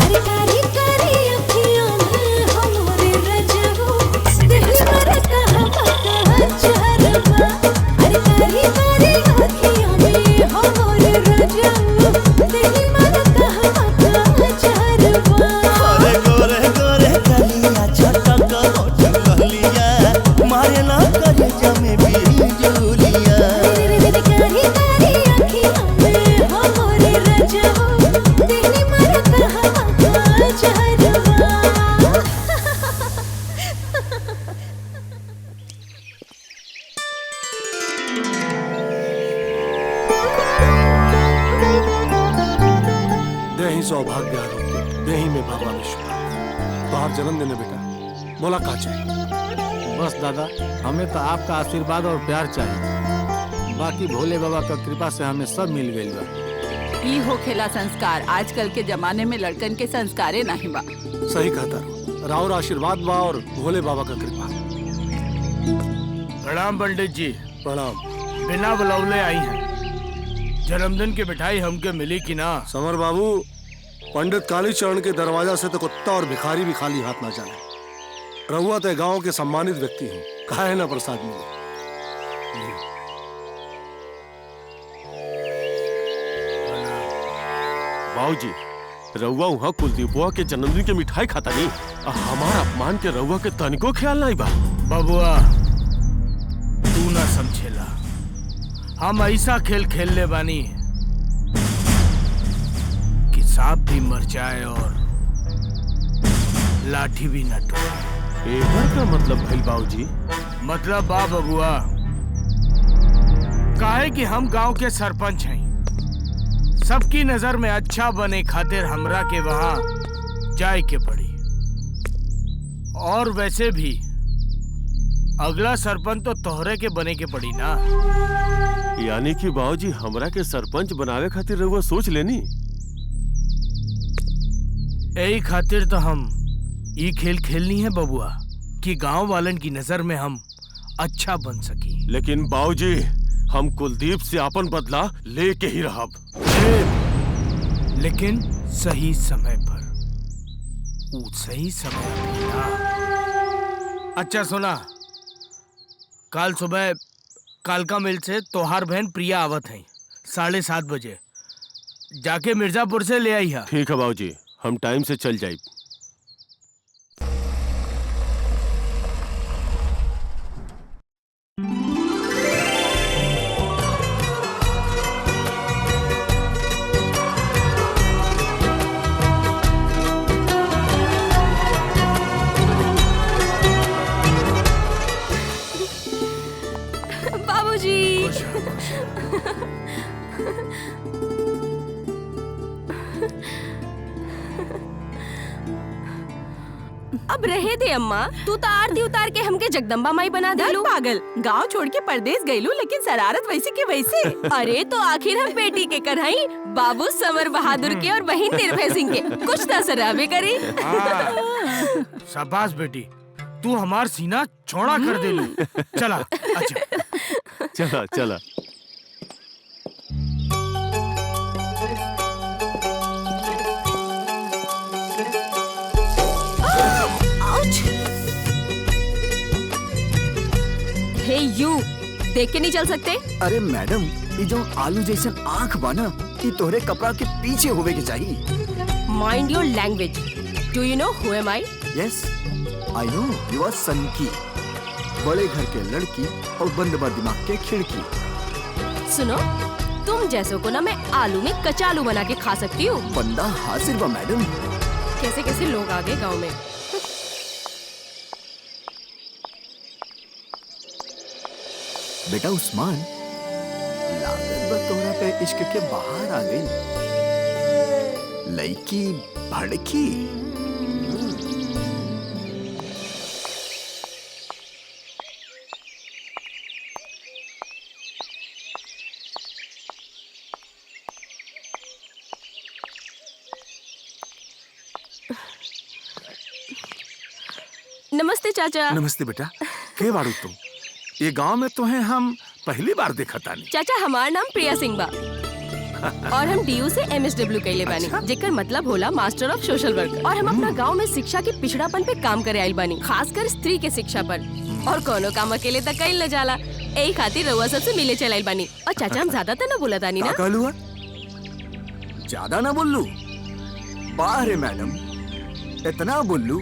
अरे कारी कारी अखियों में हो मोरे रजऊ दिल पर कहा पका चरवा अरे कारी कारी अखियों में हो मोरे रजऊ दिल पर कहा पका चरवा अरे गोरे गोरे कलिया चटक होठ ललिया मारेला करे जमे बिजुलिया कारी कारी अखियों में हो मोरे रजऊ दिल पर कहा पका चरवा दे ही सौभाग्य आरोग्य दे ही में बाबा विश्वास बाहर जन्मदिन है बेटा बोला का चाहिए बस दादा हमें तो आपका आशीर्वाद और प्यार चाहिए बाकी भोले बाबा का कृपा से हमें सब मिल गई बा ई होखेला संस्कार आजकल के जमाने में लड़कन के संस्कारे नहीं बा सही कहता राउर आशीर्वाद बा और भोले बाबा का कृपा प्रणाम पंडित जी। प्रणाम। बिना बुलावले आई हैं। जन्मदिन की मिठाई हमके मिली कि ना? समर बाबू पंडित काली चरण के दरवाजा से तो कुत्ता और भिखारी भी खाली हाथ ना जाने। रहुआ तो गांव के सम्मानित व्यक्ति हैं, काहे ना प्रसाद मिले। बाबूजी रउआ वहाँ कुलदीपुआ के जन्मदिन के मिठाई खाता नहीं, हमारा अपमान के रउआ के तनिको ख्याल नहीं बा। बबुआ तू ना समझेला, हम ऐसा खेल खेलने बानी कि सांप भी मर जाए और लाठी भी न टूटे। एकर का मतलब भइल बाबूजी? मतलब बा बबुआ काहे कि हम गांव के सरपंच हैं। सबकी नजर में अच्छा बने खातिर हमरा के वहां जाए के पड़ी। और वैसे भी अगला सरपंच तो तोहरे के बने के पड़ी ना। यानी कि बाबूजी हमरा के सरपंच बनावे खातिर रहुआ सोच लेनी। यही खातिर तो हम ये खेल खेलनी है बबुआ कि गांव वालन की नजर में हम अच्छा बन सकी। लेकिन बाबूजी हम कुलदीप से अपन बदला लेके ही रहब। लेकिन सही समय पर। सही समय पर ना। अच्छा सुना, कल सुबह कालका मिल से तोहार बहन प्रिया आवत है 7:30 बजे। जाके मिर्जापुर से ले आई है। ठीक है बाबूजी, हम टाइम से चल जाए। अब रहे दे अम्मा, तू तो आरती उतार के हमके जगदम्बा माई बना दे। पागल, गांव छोड़ के परदेश गईलू लेकिन शरारत वैसी के वैसे। अरे तो आखिर हम बेटी के कढ़ाई बाबू समर बहादुर के और बहन निर्भय सिंह के कुछ तो सराबे करी। शाबाश बेटी, तू हमार सीना चौड़ा कर दे लू। चला अच्छा चला चला। हे यू, देख के नहीं चल सकते? अरे मैडम, ये जो आलू जैसन आँख बाना, ये तोहरे कपड़ा के पीछे होवे के चाहिए। Mind your language. Do you know who am I? Yes, I know you are सनकी, बड़े घर के लड़की और बंद बा दिमाग के खिड़की। सुनो, तुम जैसों को ना मैं आलू में कचालू बना के खा सकती हूँ। बंदा हाजिर बा मैडम। कैसे कैसे लोग आ गए गाँव में। बेटा उस्मान, लागत बा तोहरा पे इश्क के बाहर आ गई। लड़की भड़की। नमस्ते चाचा। नमस्ते बेटा, के बाड़ू तुम? ये गांव में तो है हम पहली बार देखा तानी। चाचा हमार नाम प्रिया सिंह बा और हम डीयू से MSW कैले बानी। अच्छा? जेकर मतलब होला मास्टर ऑफ सोशल वर्क। और हम अपना गांव में शिक्षा के पिछड़ापन पे काम करे आइल बानी, खासकर स्त्री के शिक्षा पर। और कोनो काम अकेले तक कइल न जाला, यही खातिर रउआ सबसे मिले चलाइल बानी। और चाचा हम ज्यादा तो न बोला तानी ना? कहलुआ? ज्यादा ना बोलू? बाहरे मैडम, इतना बोलू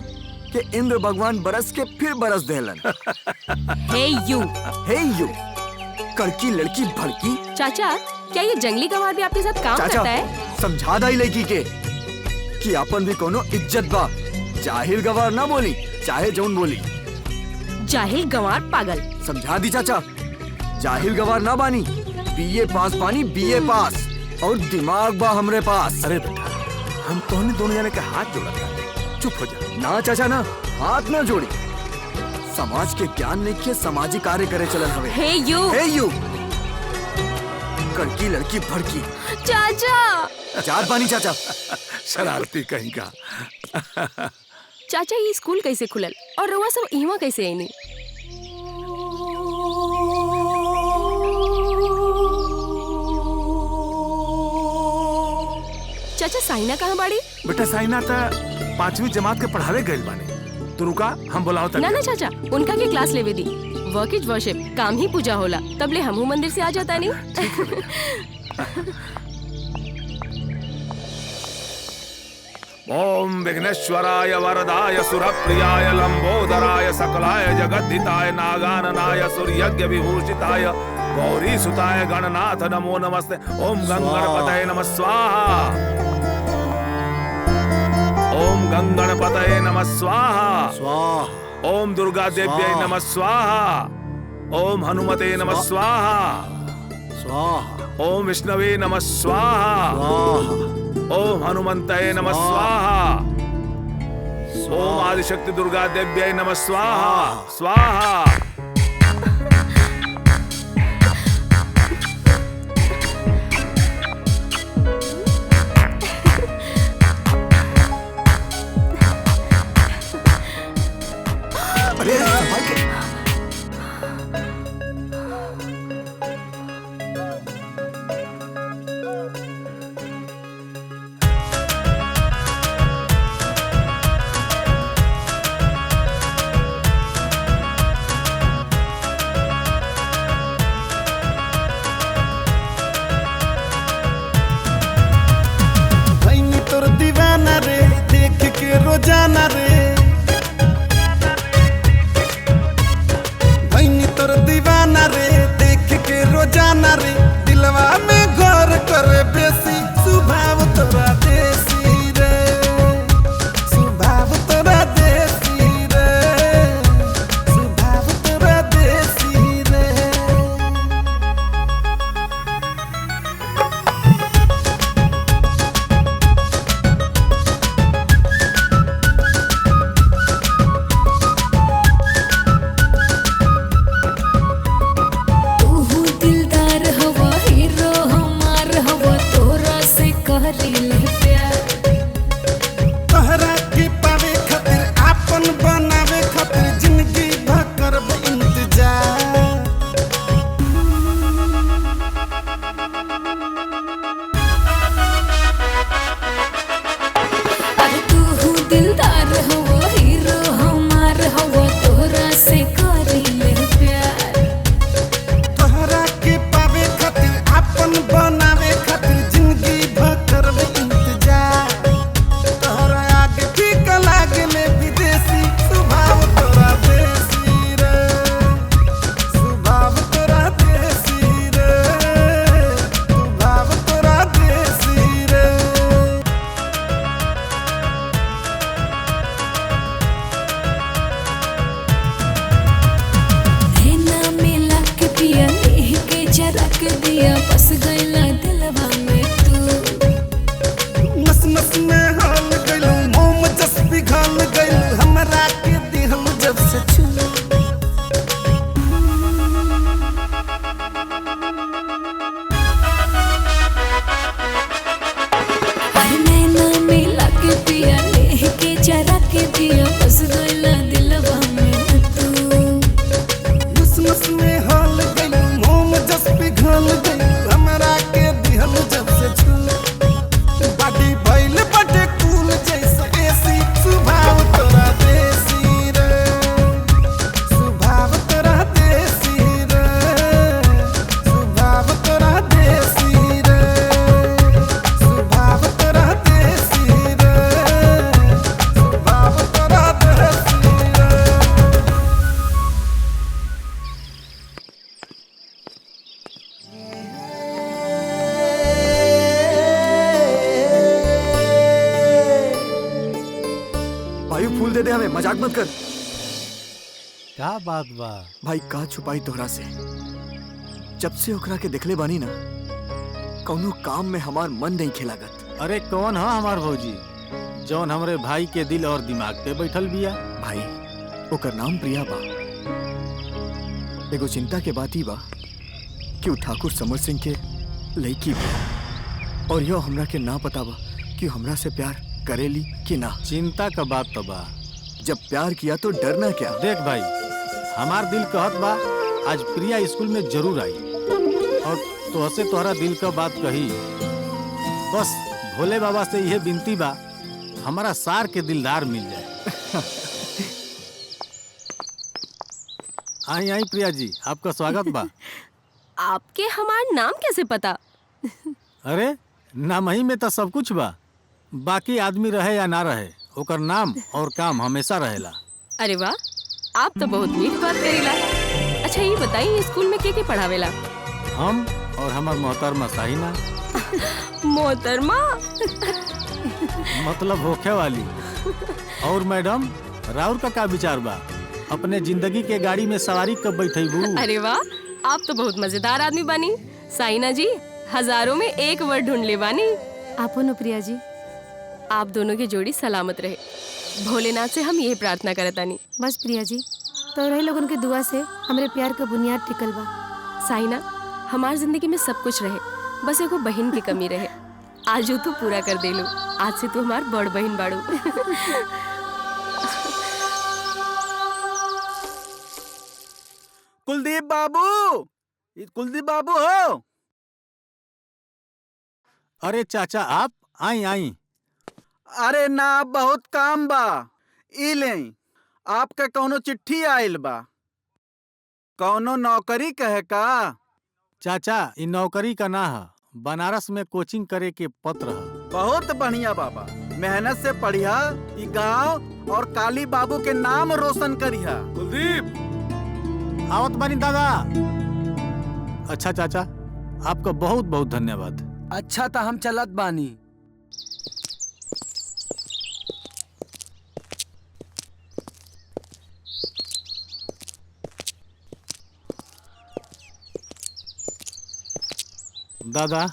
कि इंद्र भगवान बरस के फिर बरस देलन। हे यू, कड़की लड़की भड़की। चाचा क्या ये जंगली गंवार भी आपके साथ काम करता है? समझा दाई लड़की के कि अपन भी कोनो इज्जत बा। जाहिल गंवार ना बोली, चाहे जौन बोली। जाहिल गंवार पागल। समझा दी चाचा, जाहिल गंवार ना बानी, BA पास बानी, BA पास। और दिमाग बा हमरे पास। अरे बेटा, हम तोहने दोनों जाने के हाथ जोड़ा था। चुप हो जा। ना चाचा ना, हाथ ना जोड़ी। समाज के ज्ञान लेके सामाजिक कार्य करे चलन हवे। हे यू, कड़की लड़की भड़की। चाचा चार पानी चाचा। शरारती कहीं का। चाचा ये स्कूल कैसे खुलल और रउआ सब इहवा कैसे आइनी? चाचा साइना कहाँ बाड़ी? बेटा साइना तो 5वीं जमात के पढ़ावे गइल बाने। तू रुका, हम बुलाओ तक। ना चाचा, उनका के क्लास लेवे दी। वर्क इज वर्शिप, काम ही पूजा होला। तब ले हमहू मंदिर से आ जाता नहीं। ओम विघ्नेश्वराय वरदाय सुरप्रियाय लंबोदराय सकलाय जगद्धिताय नागाननाय सूर्यज्ञ विभूषिताय गौरी सुताय गणनाथ नमो नमस्ते। ओम गंगणपतये नमः स्वाहा। ओम गंगणपतये नमः स्वाहा। ओम दुर्गा देव्यै नमः स्वाहा। ओम हनुमते नमः स्वाहा। स्वाहा। ओम विष्णवे नमः स्वाहा। ओम हनुमंतये नमः स्वाहा। ओम आदिशक्ति दुर्गा देव्यै नमः स्वाहा। स्वाहा। रोजाना रे भैनी तोर दीवाना रे देख के रोजाना रे दिलवा में गौर करे बेसी स्वभाव तोरा देसी रे स्वभाव तोरा देसी रे स्वभाव तोरा देसी रे तोहरा के पावे खातिर आपन बनावे खातिर जिंदगी भर करब इंतजार अरे तू दिलदार हो हीरो हमार हो तोरा से करीले प्यार तोहरा के पावे खातिर आपन बनावे खातिर जिंदगी भर करब इंतजार तोहरा आगे फीका लागले विदेशी स्वभाव तोरा देसी रे स्वभाव तोरा देसी रे स्वभाव तोरा देसी रे नैना मिला के पिया लेह के जरा के दिया बस गइला दिलवा में तू नस नस में हाल गइलू मोम जस पिघल गइलू हमरा के दिहल जब से छू नैना मिला के पिया लेह के जरा के दिया बस गइला दिलवा में तू नस नस में हाल गइलू मोम जस पिघल गइलू हमरा के दिहल जब से छू बाडी भइल बटे कूल जैसे एसी स्वभाव तोरा देसी रे स्वभाव तोरा देसी रे स्वभाव तोरा देसी रे स्वभाव तोरा देसी रे स्वभाव तोरा देसी रे भाई फूल दे दे हमें, मजाक मत कर। क्या बात बा भाई का छुपाई तोहरा से जब से ओकरा के देखले बानी ना कौनो काम में हमार मन नहीं खिलागत। अरे कौन है हमार भौजी जौन हमरे भाई के दिल और दिमाग पे बैठल बिया? भाई ओकर नाम प्रिया बा। एगो चिंता के बात ही बा कि उ ठाकुर समर सिंह के लड़की बा और यो हमरा के ना पता बा कि हमरा से प्यार करेली कि ना। चिंता का बात तो बा, जब प्यार किया तो डरना क्या। देख भाई हमार दिल कहत बा आज प्रिया स्कूल में जरूर आई और तोहसे तोहरा दिल का बात कही। बस भोले बाबा से यह विनती बा हमारा सार के दिलदार मिल जाए। आई आई प्रिया जी आपका स्वागत बा। आपके हमार नाम कैसे पता? अरे नाम ही में तो सब कुछ बा, बाकी आदमी रहे या ना रहे ओकर नाम और काम हमेशा रहेला। अरे वाह, आप तो बहुत मीठ बात करेला। अच्छा ये बताइए स्कूल में के पढ़ावेला? हम और हमार मोहतरमा साहिना। मोहतरमा मतलब होखे वाली। और मैडम राउर का क्या विचार बा? अपने जिंदगी के गाड़ी में सवारी कब बैठेबू? अरे वाह, आप तो बहुत मजेदार आदमी बनी। साइना जी हजारों में एक वर्ड ढूंढ ले बानी। आपो नु प्रिया जी। आप दोनों की जोड़ी सलामत रहे, भोलेनाथ से हम यही प्रार्थना करतानी। बस प्रिया जी, तो रही लोगन के दुआ से हमरे प्यार का बुनियाद टिकल बा। साइना, हमार जिंदगी में सब कुछ रहे, बस एगो बहन की कमी रहे। आज तू पूरा कर दे लो। आज से तू हमार बड़ बहन बाड़ू। कुलदीप बाबू, कुलदीप बाबू हो? अरे चाचा आप आई आई। अरे ना, बहुत काम बा। ई ले आपके कौनो चिट्ठी आइल बा, कौनो नौकरी कहे का? चाचा इ नौकरी का ना है, बनारस में कोचिंग करे के पत्र है। बहुत बढ़िया बाबा, मेहनत से पढ़िया, ई गांव और काली बाबू के नाम रोशन करिया। कुलदीप आवत बानी दादा। अच्छा चाचा, आपका बहुत बहुत धन्यवाद। अच्छा था हम चलत बानी। दादा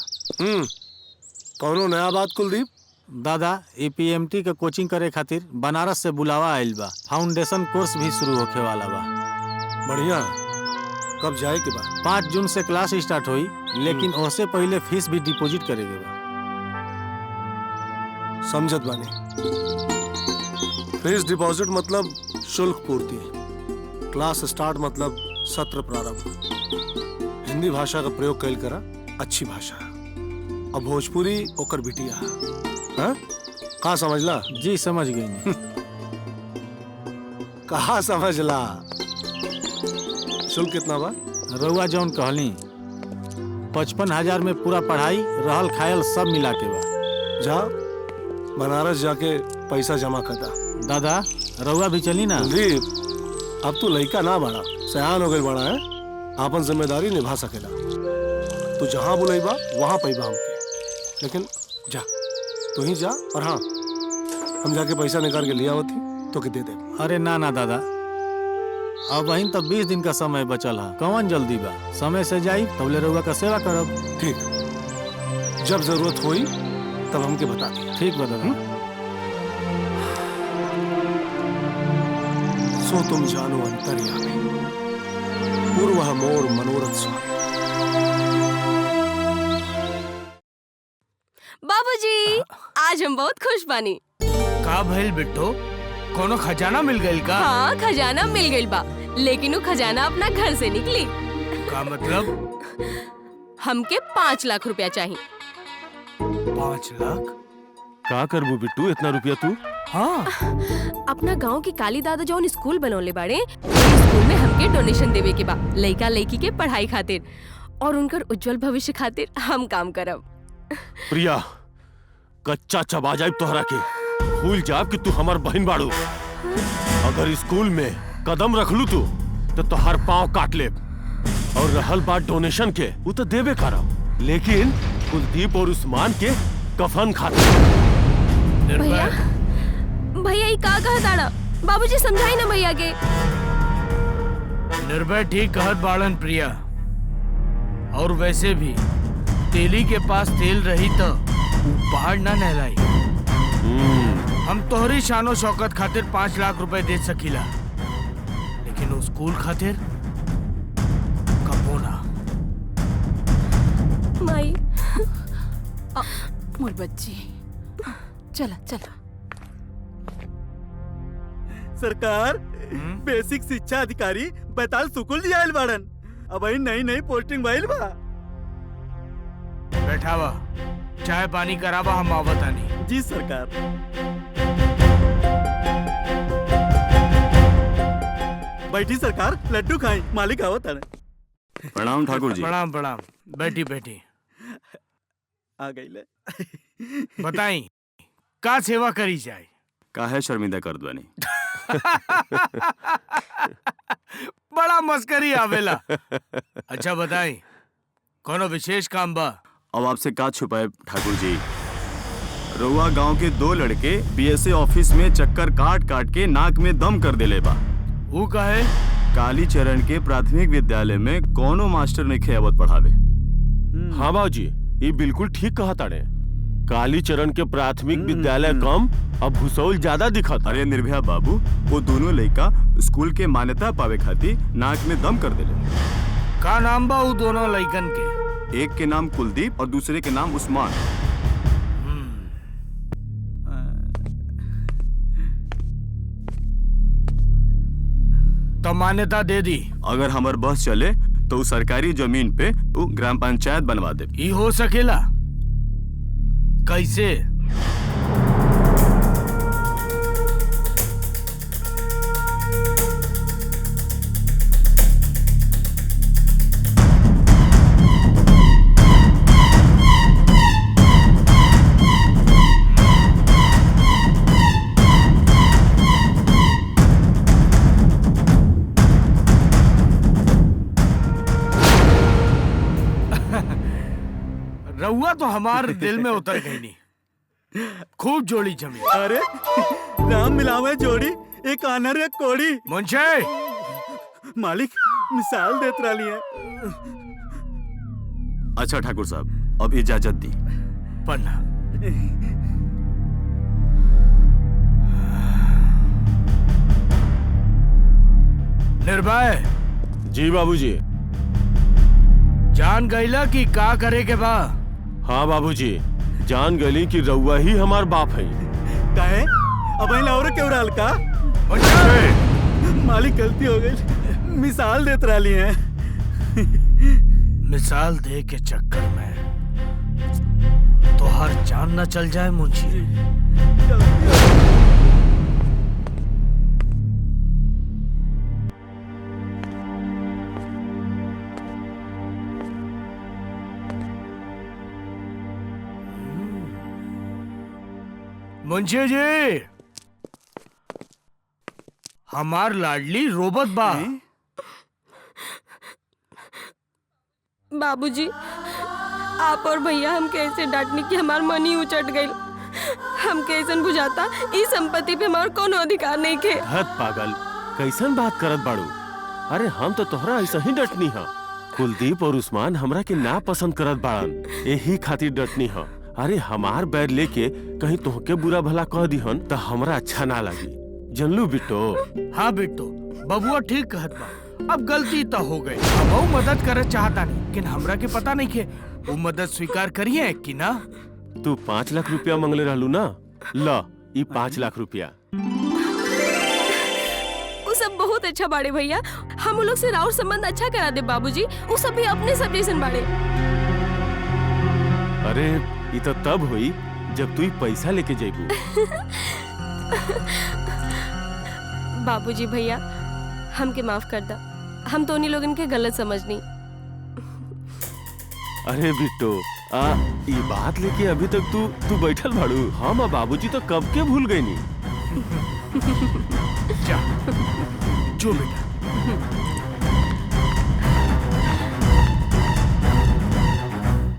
कौनो नया बात कुलदीप? दादा APMT के कोचिंग करे खातिर बनारस से बुलावा आइल बा। फाउंडेशन कोर्स भी शुरू होखे वाला बा। बढ़िया, कब जाए के बा? 5 जून से क्लास स्टार्ट हुई, लेकिन उससे पहले फीस भी डिपॉजिट करेगे बा। समझत बानी। फीस डिपॉजिट मतलब शुल्क पूर्ति, क्लास स्टार्ट मतलब सत्र प्रारंभ। हिंदी भाषा का प्रयोग कैल करा, अच्छी भाषा। अब भोजपुरी ओकर बिटिया। हाँ? कहा समझला? जी समझ गई। कहा समझला? शुल्क कितना बा? रउआ जौन कहली 55,000 में पूरा पढ़ाई रहल खायल सब मिला के बा। जा बनारस जाके पैसा जमा करता। दादा रउआ भी चली ना। कुलदीप, अब तू लड़का ना बड़ा, सयान हो गई बड़ा है, आपन जिम्मेदारी निभा सकेला। तू जहाँ बुलाईबा वहाँ पैबा हमके, लेकिन जा तू ही जा। और हाँ, हम जाके पैसा निकाल के लिया होती तो के दे दे। अरे ना ना दादा, अब वहीं तब 20 दिन का समय बचल है, कौन जल्दी बा। समय से जाई तबले रउआ का सेवा करब। ठीक, जब जरूरत हुई तब हमके बता दिया। ठीक बा दादा। सो तुम जानो अंतर्यामी, पूर्व मोर मनोरथ स्वामी। बाबूजी, आज हम बहुत खुश बानी। का भइल बिट्टो, कोनो खजाना मिल गइल का? हाँ, खजाना मिल गइल बा, लेकिन वो खजाना अपना घर से निकली। का मतलब? हमके 5 लाख रुपया चाहिए। 5 लाख? का करबू बिट्टू इतना रुपया तू? हाँ, अपना गांव के काली दादा जौन स्कूल बनौले बाड़े, स्कूल में हमके डोनेशन देवे के बा, लइका लइकी के पढ़ाई खातिर और उनकर उज्जवल भविष्य खातिर हम काम करब। प्रिया, कच्चा चबा जाए तोहरा के, भूल जाब कि तू हमार बहन बाड़ू। अगर स्कूल में कदम रखलू तू तो तोहर पाँव काट ले। और रहल बात डोनेशन के, वो तो देवे करब, लेकिन कुलदीप और उस्मान के कफन खातिर। भैया, भैया ये का कहत आड़ा? बाबूजी समझाई ना भैया के। निर्भय ठीक कहत बाड़न प्रिया। और वैसे भी तेली के पास तेल रही तो पहाड़ ना नहलाई। हम तोहरी शानो शौकत खातिर 5 लाख रुपए दे सकीला, लेकिन उस स्कूल खातिर कबो ना। माई, मोर बच्ची, चला चला। सरकार, बेसिक शिक्षा अधिकारी बैताल सुकुल जी आयल बाड़न। अब नई नई पोस्टिंग भइल बा। बैठावा, चाय पानी करावा, हम आवतानी। जी सरकार। बैठी सरकार, लड्डू खाई, मालिक आवत है। प्रणाम ठाकुर जी। प्रणाम प्रणाम, बैठी बैठी। आ गई ले। बताई का सेवा करी जाए? काहे शर्मिंदा कर दवानी? बड़ा मस्करी आवेला। अच्छा बताई, कोनो विशेष काम बा? अब आपसे का छुपाए ठाकुर जी, रउआ गांव के 2 लड़के BSA ऑफिस में चक्कर काट काट के नाक में दम कर देले बा। वो काहे? काली चरण के प्राथमिक विद्यालय में कोनो मास्टर नहीं आवत पढ़ावे। हाँ बाबूजी, ये बिल्कुल ठीक कहा ताड़े। कालीचरण के प्राथमिक विद्यालय कम अब भूसौल ज्यादा दिखत। अरे निर्भया बाबू, वो दोनों लड़का स्कूल के मान्यता पावे खातिर नाक में दम कर देले। का नाम बा वो दोनों लड़कन के? एक के नाम कुलदीप और दूसरे के नाम उस्मान। तो मान्यता दे दी। अगर हमार बस चले तो सरकारी जमीन पे वो ग्राम पंचायत बनवा दे। ये हो सकेला? कैसे? रउआ तो हमारे दिल में उतर गई नहीं। खूब जोड़ी जमी। अरे राम मिलावे जोड़ी, एक आनर एक कोड़ी। मुंशे मालिक मिसाल देत रही है। अच्छा ठाकुर साहब, अब इजाजत दी। पन्ना निर्भय जी बाबूजी। जान गईला कि का करे के बा? हाँ बाबूजी, जान गली कि रउआ ही हमार बाप है। काहे? अब और क्यों डाल का? मालिक गलती हो गई, मिसाल देत रही है। मिसाल दे के चक्कर में तो हर जान न चल जाए मुंशी। मुंशी जी, हमार लाडली रोबत बा। बाबूजी, आप और भैया हमके ऐसे डांटने की हमार मन ही उचट गई। हमके ऐसा बुझाता इस संपत्ति पे हमार कोनो अधिकार नहीं के। हद पागल, कैसन बात करत बाड़ू? अरे हम तो तोहरा ऐसा ही डटनी हा। कुलदीप और उस्मान हमरा के ना पसंद करत बाड़न, यही खातिर डटनी हा। अरे हमार बैर लेके कहीं तोहके बुरा भला कह दिहन तो हमरा अच्छा ना लगी। जनलू बिट्टो? हाँ बिट्टो, बबुआ ठीक कहत बा। अब गलती तो हो गई। अब वो मदद करे चाहता नहीं, लेकिन हमरा के पता नहीं के वो मदद स्वीकार करिए कि ना। तू 5 लाख रुपया मंगले रहलू ना, ला ये 5 लाख रुपया। वो सब बहुत अच्छा बाड़े भैया, हम लोग से राउर संबंध अच्छा करा दे बाबूजी। वो सब भी अपने सब जैसन बाड़े। अरे ये तो तब हुई जब तू पैसा लेके जेबू। बाबूजी भैया, हमके माफ कर दा। हम तो उन्हीं लोगन के गलत समझनी। अरे बिट्टो, ये बात लेके अभी तक तू बैठल भाड़ू। हम बाबूजी तो कब के भूल गई नी। जा, जो बेटा।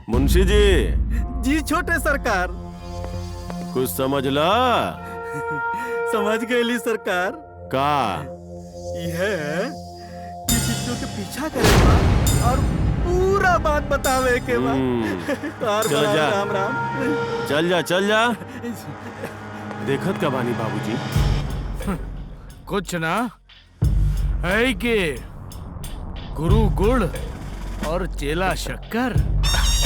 मुंशी जी। जी छोटे सरकार। कुछ समझ ला? समझ गई सरकार। का? यह कि बिट्टू के पीछा करेगा और पूरा बात बतावे के बाद। चल जा, राम राम। चल जा। देखत का बानी बाबूजी? कुछ ना है कि गुरु गुड़ और चेला शक्कर।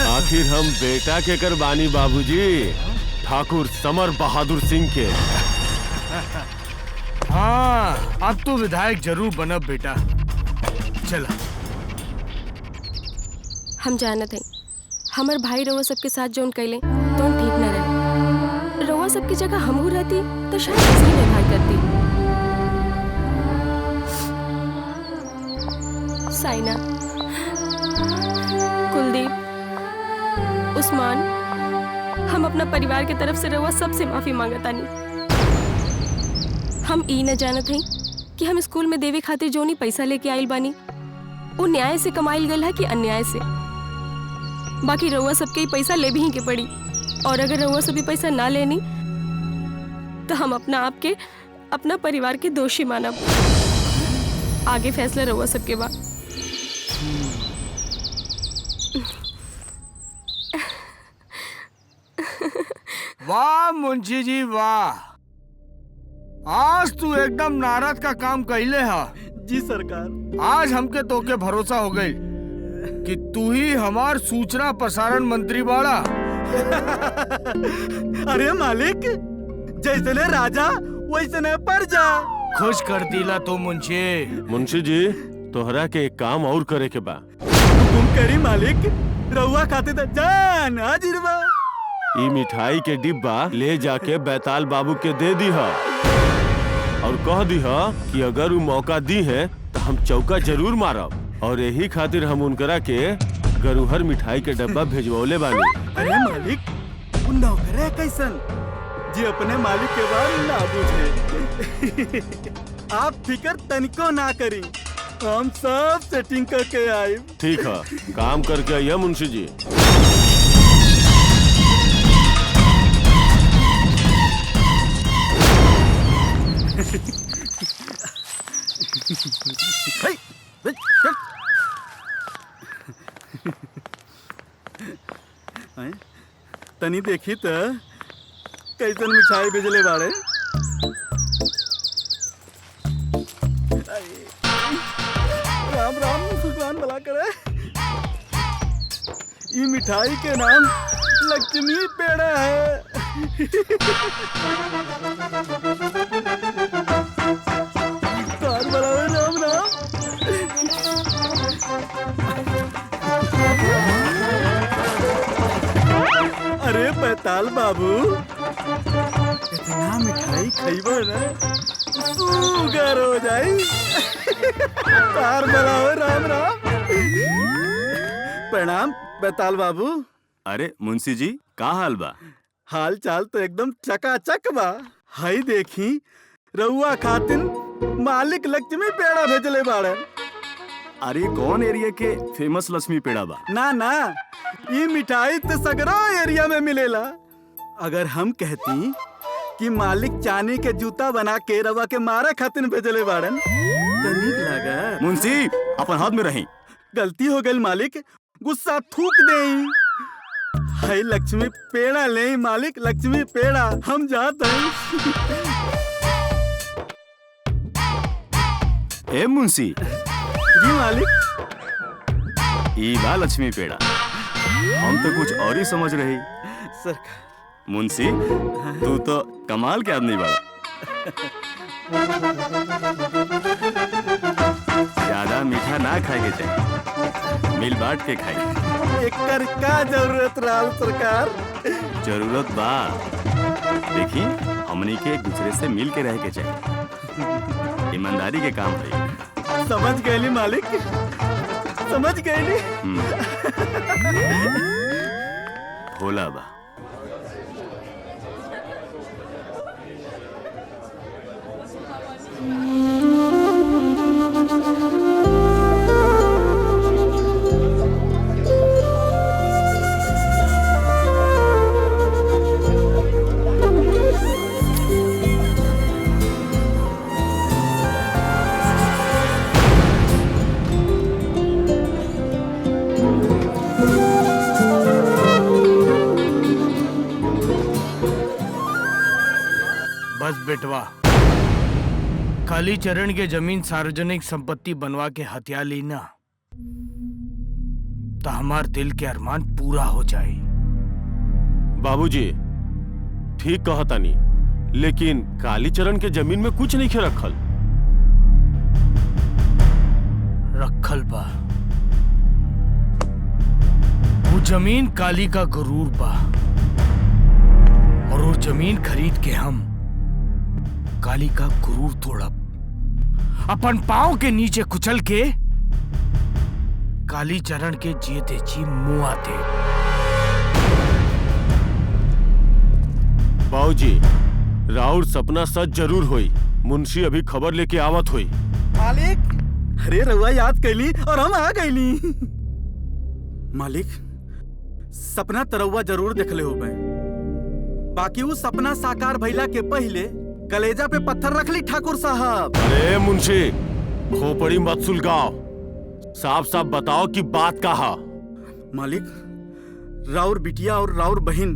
आखिर हम बेटा के कर बानी बाबूजी, ठाकुर समर बहादुर सिंह के। हाँ, अब तो विधायक जरूर बनब बेटा। चला। हम जानत हैं, हमार भाई रउआ सबके साथ जोन कैले तो ठीक न रहे। रउआ सबकी जगह हम रहती तो शायद ऐसे व्यवहार करती। साइना, कुलदीप, उस्मान, हम अपना परिवार के तरफ से रउआ सबसे माफी मांगतानी। हम ई न जानत हई कि हम स्कूल में देवे खातिर जोनी पैसा लेके आइल बानी वो न्याय से कमाइल गल है कि अन्याय से। बाकी रउआ सबके ही पैसा ले भी के पड़ी, और अगर रउआ सभी पैसा ना लेनी तो हम अपना आप के अपना परिवार के दोषी मानब। आगे फैसला रउआ सबके बाद। वाह मुंशी जी वाह, आज तू एकदम नारद का काम कहले हा। जी सरकार। आज हमके तोके भरोसा हो गई कि तू ही हमार सूचना प्रसारण मंत्री बाड़ा। अरे मालिक, जैसने राजा वैसने प्रजा। खुश कर दिला तो मुंशी। मुंशी जी, तोहरा के एक काम और करे के बा। तुम करी मालिक, रउआ खाते तो जान हाजिर बा। ई मिठाई के डिब्बा ले जाके बैताल बाबू के दे दी है और कह दी है कि अगर वो मौका दी है तो हम चौका जरूर मारब और यही खातिर हम उनकरा के गरुहर मिठाई के डब्बा भेजवले बानी। अरे मालिक, वो नौकर है कैसन जी अपने मालिक के बारे ना पूछे। आप फिकर तनिको ना करी, हम सब सेटिंग करके आए। ठीक है, काम करके आइए मुंशी जी। तनी देखी तो कैसन मिठाई भेजले बाड़े। राम राम, भगवान भला करे। ये मिठाई के नाम लक्ष्मी पेड़ा है। राम राम। अरे बैताल बाबू, इतना मिठाई खइबो ना सुगर हो जाई। तार बलाओ। राम राम। प्रणाम बैताल बाबू। अरे मुंशी जी, का हाल बा? हाल चाल तो एकदम चकाचक बा। हाई देखी, रउआ खातिन मालिक लक्ष्मी पेड़ा भेजले बाड़े। अरे कौन एरिया के फेमस लक्ष्मी पेड़ा बा? ना ना, ये मिठाई तो सगरा एरिया में मिलेला। अगर हम कहती कि मालिक चांदी के जूता बना के रवा के मारे खातिर भेजले बाड़न तो नीक लागा। मुंशी, अपन हाथ में रही। गलती हो गई मालिक, गुस्सा थूक देई। हाय लक्ष्मी पेड़ा ले मालिक, लक्ष्मी पेड़ा। हम जाते हैं। ए मुंशी जी मालिक। ई बा लक्ष्मी पेड़ा। हम तो कुछ और ही समझ रही। मुंशी, तू तो कमाल के आदमी बड़ा। ज्यादा मीठा ना खाए के चाहिए, मिल बांट के खाए। एकर का जरूरत रहा सरकार? जरूरत बा। देखी, हमनी के एक दूसरे से मिल के रह के चाहिए। ईमानदारी के काम है। समझ गए मालिक, समझ गए। भोला बा। बस बेटवा, कालीचरण के जमीन सार्वजनिक संपत्ति बनवा के हत्या ली ना तो हमार दिल के अरमान पूरा हो जाए। बाबूजी, ठीक कहतानी, लेकिन कालीचरण के जमीन में कुछ नहीं रखल। रखल बा। वो जमीन काली का गुरूर बा और वो जमीन खरीद के हम काली का गुरूर तोड़ब, अपन पांव के नीचे कुचल के कालीचरण के जीते जी मुआ दे। बाबूजी, राउर सपना सच जरूर होई। मुंशी अभी खबर लेके आवत होई। मालिक, अरे रउआ याद कैली और हम आ गईली। मालिक, सपना तरउआ जरूर देखले हो गए, बाकी वो सपना साकार भइला के पहले कलेजा पे पत्थर रख ली ठाकुर साहब। अरे मुंशी, खोपड़ी मत सुलगाओ, साफ साफ बताओ कि बात कहा। मालिक, राउर बिटिया और राउर बहन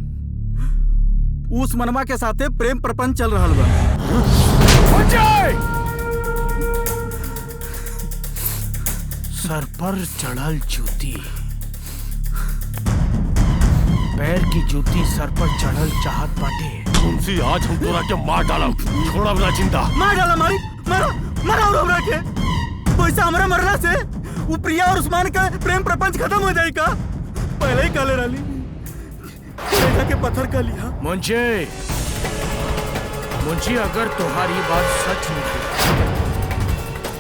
उस मनवा के साथे प्रेम प्रपंच चल रहा बा। सर पर चढ़ल जूती, पैर की जूती सर पर चढ़ल चाहत बाटे। मुंशी आज हम तोरा के मार डाला, छोड़ा ना जिंदा। मार डाला मारी, मारा मारा और हमरा के। पैसा हमरा मरला से वो प्रिया और उस्मान का प्रेम प्रपंच खत्म हो जाएगा। पहले ही काले राली के पत्थर का लिया। मुंशी अगर तुम्हारी बात सच निकली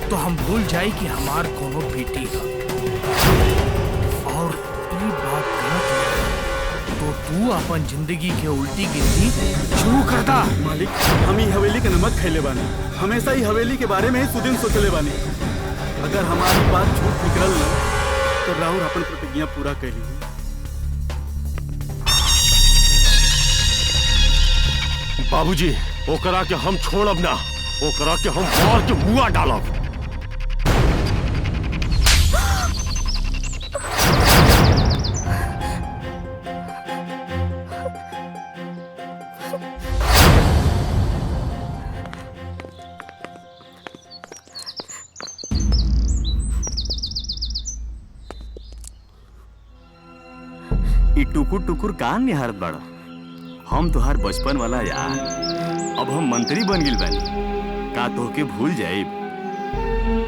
तो हम भूल जाए कि हमार कोनो बेटी है, और ये बात गलत है तो तू अपन जिंदगी के उल्टी गिनती शुरू कर दा। मालिक, हम ही हवेली के नमक खैले बानी, हमेशा ही हवेली के बारे में ही सुदिन सोचले बानी। अगर हमारी बात झूठ निकल न तो राहुल अपन प्रतिज्ञा पूरा कैली। बाबूजी, ओकरा के हम छोड़ब ना, ओकरा के हम मार के मुआ डालब। टुकुर टुकुर कान निहारत बाड़ो। हम तुहार बचपन वाला यार, अब हम मंत्री बन गिल बानी, का तोहके भूल जाइब?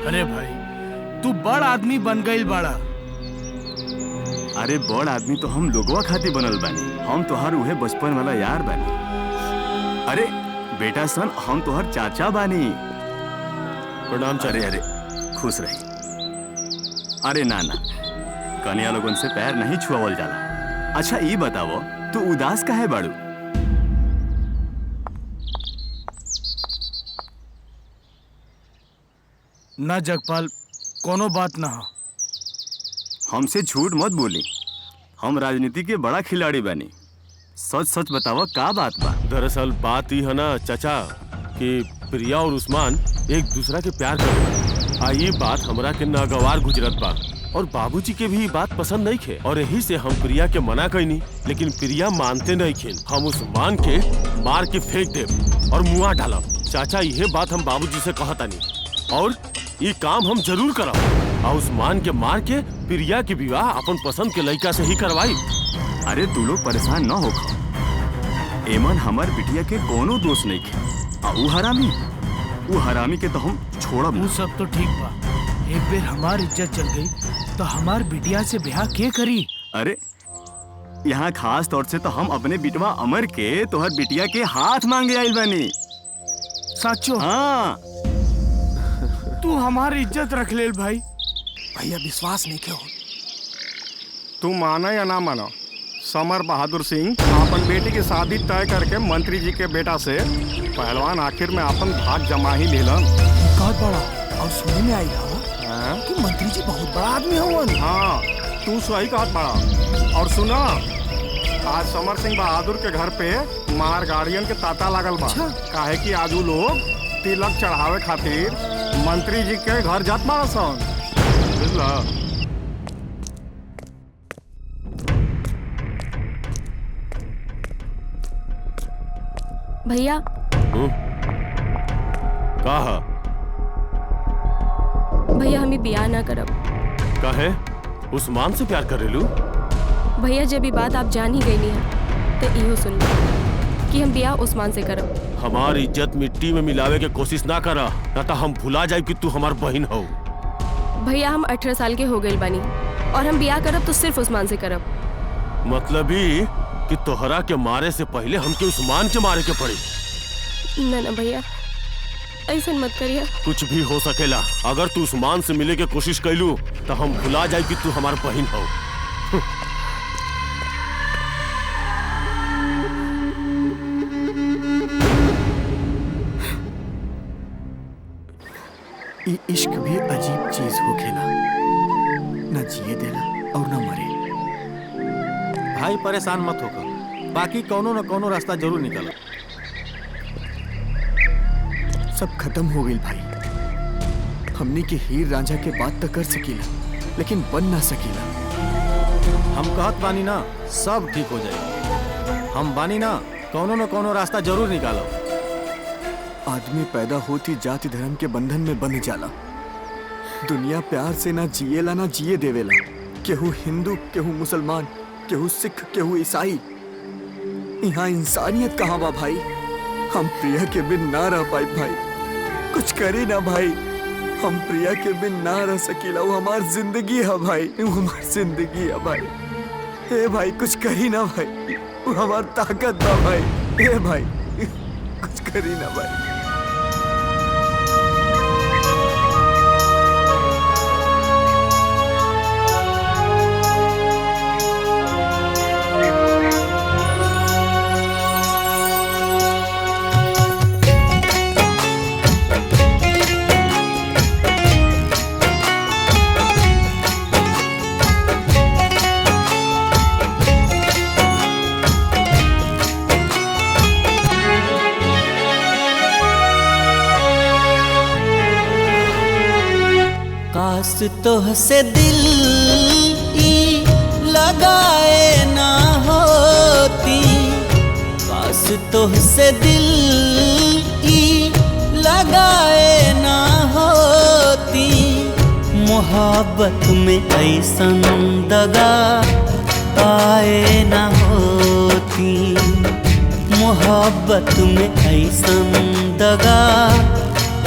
अरे भाई, तू बड़ आदमी बन गई बाड़ा। अरे बड़ आदमी तो हम लोगवा खातिर बनल बानी, हम तुहार उहे बचपन वाला यार बानी। अरे बेटा सन, हम तुहार चाचा बानी। प्रणाम चारे। अरे खुश रही। अरे ना ना, कन्या लोगन से पैर नहीं छुआवल जाला। अच्छा ये बताओ, तू उदास काहे बाड़ू? ना जगपाल, कोनो बात ना। हमसे झूठ मत बोली, हम राजनीति के बड़ा खिलाड़ी बनी। सच सच बताओ, का बात बा? दरअसल बात ही है ना चाचा कि प्रिया और उस्मान एक दूसरा के प्यार कर। ये बात हमरा के नागवार गुजरत बा, और बाबूजी के भी बात पसंद नहीं खे, और यही से हम प्रिया के मना कईनी, लेकिन प्रिया मानते नहीं खेन। हम उस्मान के मार के फेंक देब और मुआ डालब। चाचा, यह बात हम बाबूजी से कहतानी, और ये काम हम जरूर करब। और उस्मान के मार के प्रिया के विवाह अपन पसंद के लड़का से ही करवाई। अरे तू लोग परेशान न हो, एमन हमार बिटिया के कोनो दोष नहीं खे। वो हरामी के तो हम छोड़ब। वो सब तो ठीक बा, एक बेर हमार इज्जत चल गई तो हमार बिटिया से ब्याह के करी? अरे यहाँ खास तौर से तो हम अपने बिटवा अमर के तोहर बिटिया के हाथ मांगे आइल बानी। साचो? हाँ। तू हमारी इज्जत रख ले भाई। भैया विश्वास नहीं क्यों? तू माना या ना माना, समर बहादुर सिंह अपन बेटी की शादी तय करके मंत्री जी के बेटा से पहलवान आखिर में अपन भाग जमा ही लेलन। बहुत बड़ा, और सुनने में आई कि मंत्री जी बहुत बड़ा आदमी हवन। हाँ, तू सही कहत बड़ा। और सुना, आज समर सिंह बहादुर के घर पे मार गाड़ियन के तांता लागल बा। काहे कि आज वो लोग तिलक चढ़ावे खातिर मंत्री जी के घर जात बा सन। बुझला? भैया कहा? भैया हमें ब्याह ना करब। काहे? उस्मान से प्यार कर रेलू? भैया जब ये बात आप जान ही गई नहीं है तो इहो सुन लो कि हम ब्याह उस्मान से करब। हमारी इज्जत मिट्टी में मिलावे के कोशिश ना करा, ना तो हम भुला जाए कि तू हमार बहन हो। भैया हम 18 साल के हो गए बानी, और हम ब्याह करब तो सिर्फ उस्मान से करब। मतलब ही कि तोहरा के मारे से पहले हमके उस्मान के मारे के पड़ी। ना ना भैया, ऐसा मत करिए। कुछ भी हो सकेला, अगर तू उस्मान से मिले के कोशिश कैलू तो हम भुला जाए कि तू हमार बहन हो। इश्क भी अजीब चीज हो खेला, न जिए देला और न मरे। भाई परेशान मत होकर, बाकी कोनो न कोनो रास्ता जरूर निकला। सब खत्म हो गई भाई। हमने के हीर रांझा के बात तो कर सकीला, लेकिन बन ना सकीला। हम कहत बानी ना, सब ठीक हो जाए। हम बानी ना कोनो न कोनो रास्ता जरूर निकालो। आदमी पैदा होती जाति धर्म के बंधन में बंध जाला। दुनिया प्यार से ना जिएला ना जिए देवेला। केहू हिंदू, केहू मुसलमान, केहू सिख, केहू ईसाई। यहाँ इंसानियत कहाँ बा भाई? हम प्रिया के बिन ना रह पाई भाई। कुछ करी ना भाई, हम प्रिया के बिन ना रह सकीला। वो हमार जिंदगी है भाई, वो हमार जिंदगी है भाई। ए भाई कुछ करी ना भाई, वो हमार ताकत बा भाई। ए भाई कुछ करी ना भाई। तोह से दिल ई लगाए ना होती, काश तोह से दिल ई लगाए ना होती। मोहब्बत में ऐसन दगा पाए ना होती, मोहब्बत में ऐसन दगा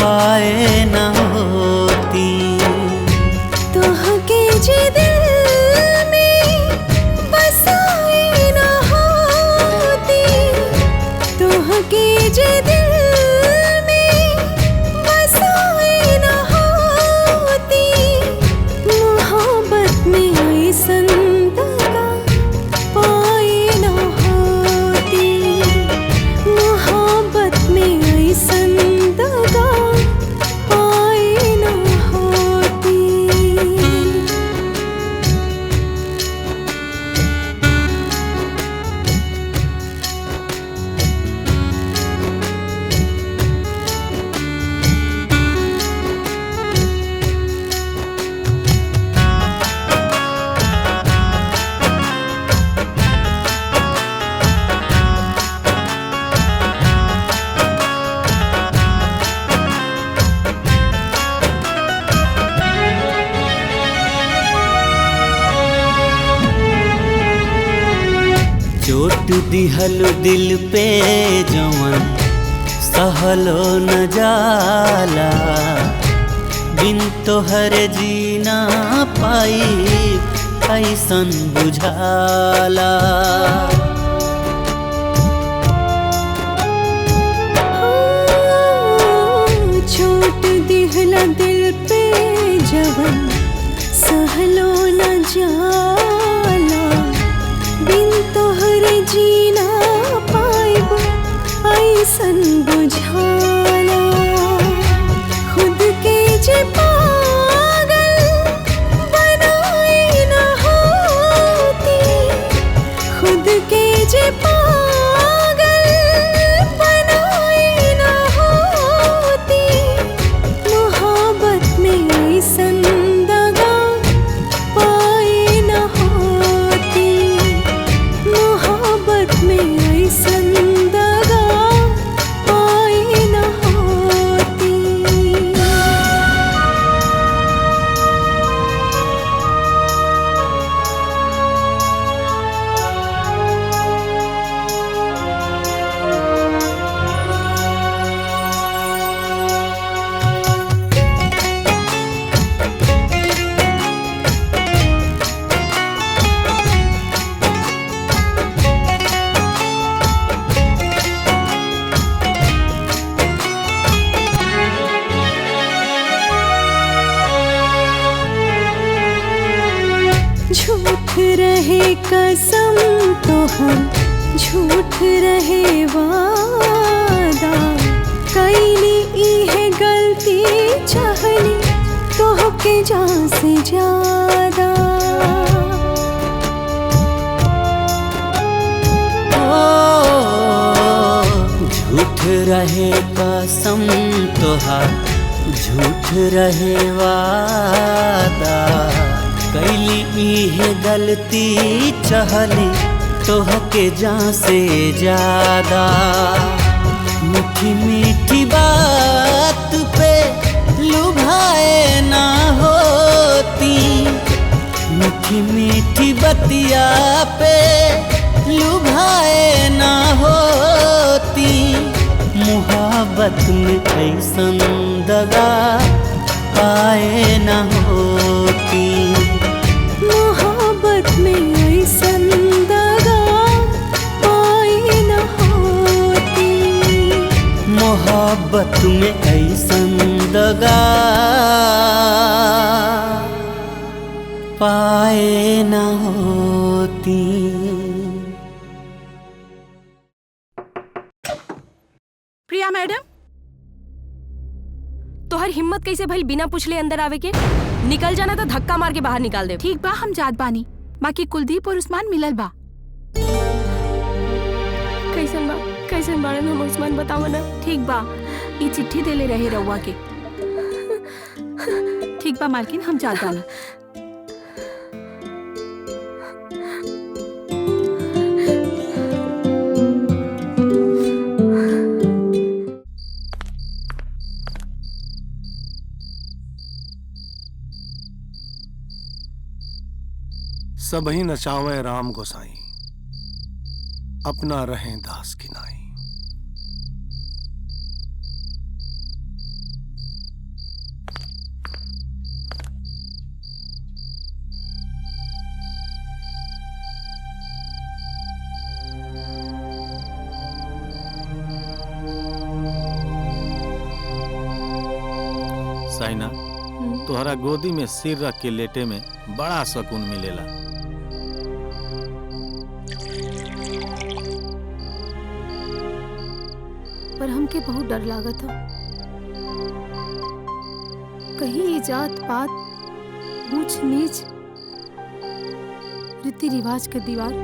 पाए ना होती। तोहके जे दिल में बसाए ना होती, तोहके जे दिल में बसाए ना होती। मोहब्बत में ऐसन दगा पाए ना होती, मोहब्बत में ऐसन दगा पाए ना होती। चोट दिहल दिल पे जवन सहलो न जाला, बिन तोहर जीना पाई ऐसन बुझाला। चोट दिहला दिल पे जवन सहलो न जाला, बिन तोहर जीना पाइब ऐसन बुझाला। खुद के जे पागल बनाए ना होती, खुद के जे पागल बनाए ना होती। मोहब्बत में ऐसन दगा पाए ना होती, मोहब्बत में ऐसन दगा पाए ना होती। झूठ रहे कसम तो हम झूठ रहे वादा, कैली इहे गलती चाहली तोहके जान से ज्यादा। झूठ रहे कसम तोहार, झूठ रहे वादा, कैली इहे गलती चहली तोहके जान से ज्यादा। मीठी मीठी बात पे लुभाए ना होती, मीठी मीठी बतिया पे लुभाए ना होती। मोहब्बत में ऐसन दगा पाए ना होती, मोहब्बत में ऐसन दगा पाए ना होती, मोहब्बत में ऐसन दगा पाए ना होती। प्रिया मैडम, तोहर हिम्मत कैसे भइल बिना पूछले अंदर आवे के? निकल जाना तो धक्का मार के बाहर निकाल दे। ठीक बा, हम जात बानी। बाकी कुलदीप और उस्मान मिलल बा। कैसन बाड़न हम उस्मान बतावा ना। ठीक बा, ई चिट्ठी देले रहे रउआ के। ठीक बा मालकिन, हम जात बानी। सबही नचावे राम गोसाई, अपना रहें दास की नाई। साइना, तोहरा गोदी में सिर रख के लेटे में बड़ा सुकून मिलेला। पर हमके बहुत डर लागत था, कहीं ये जात पात ऊंच नीच रीति रिवाज के दीवार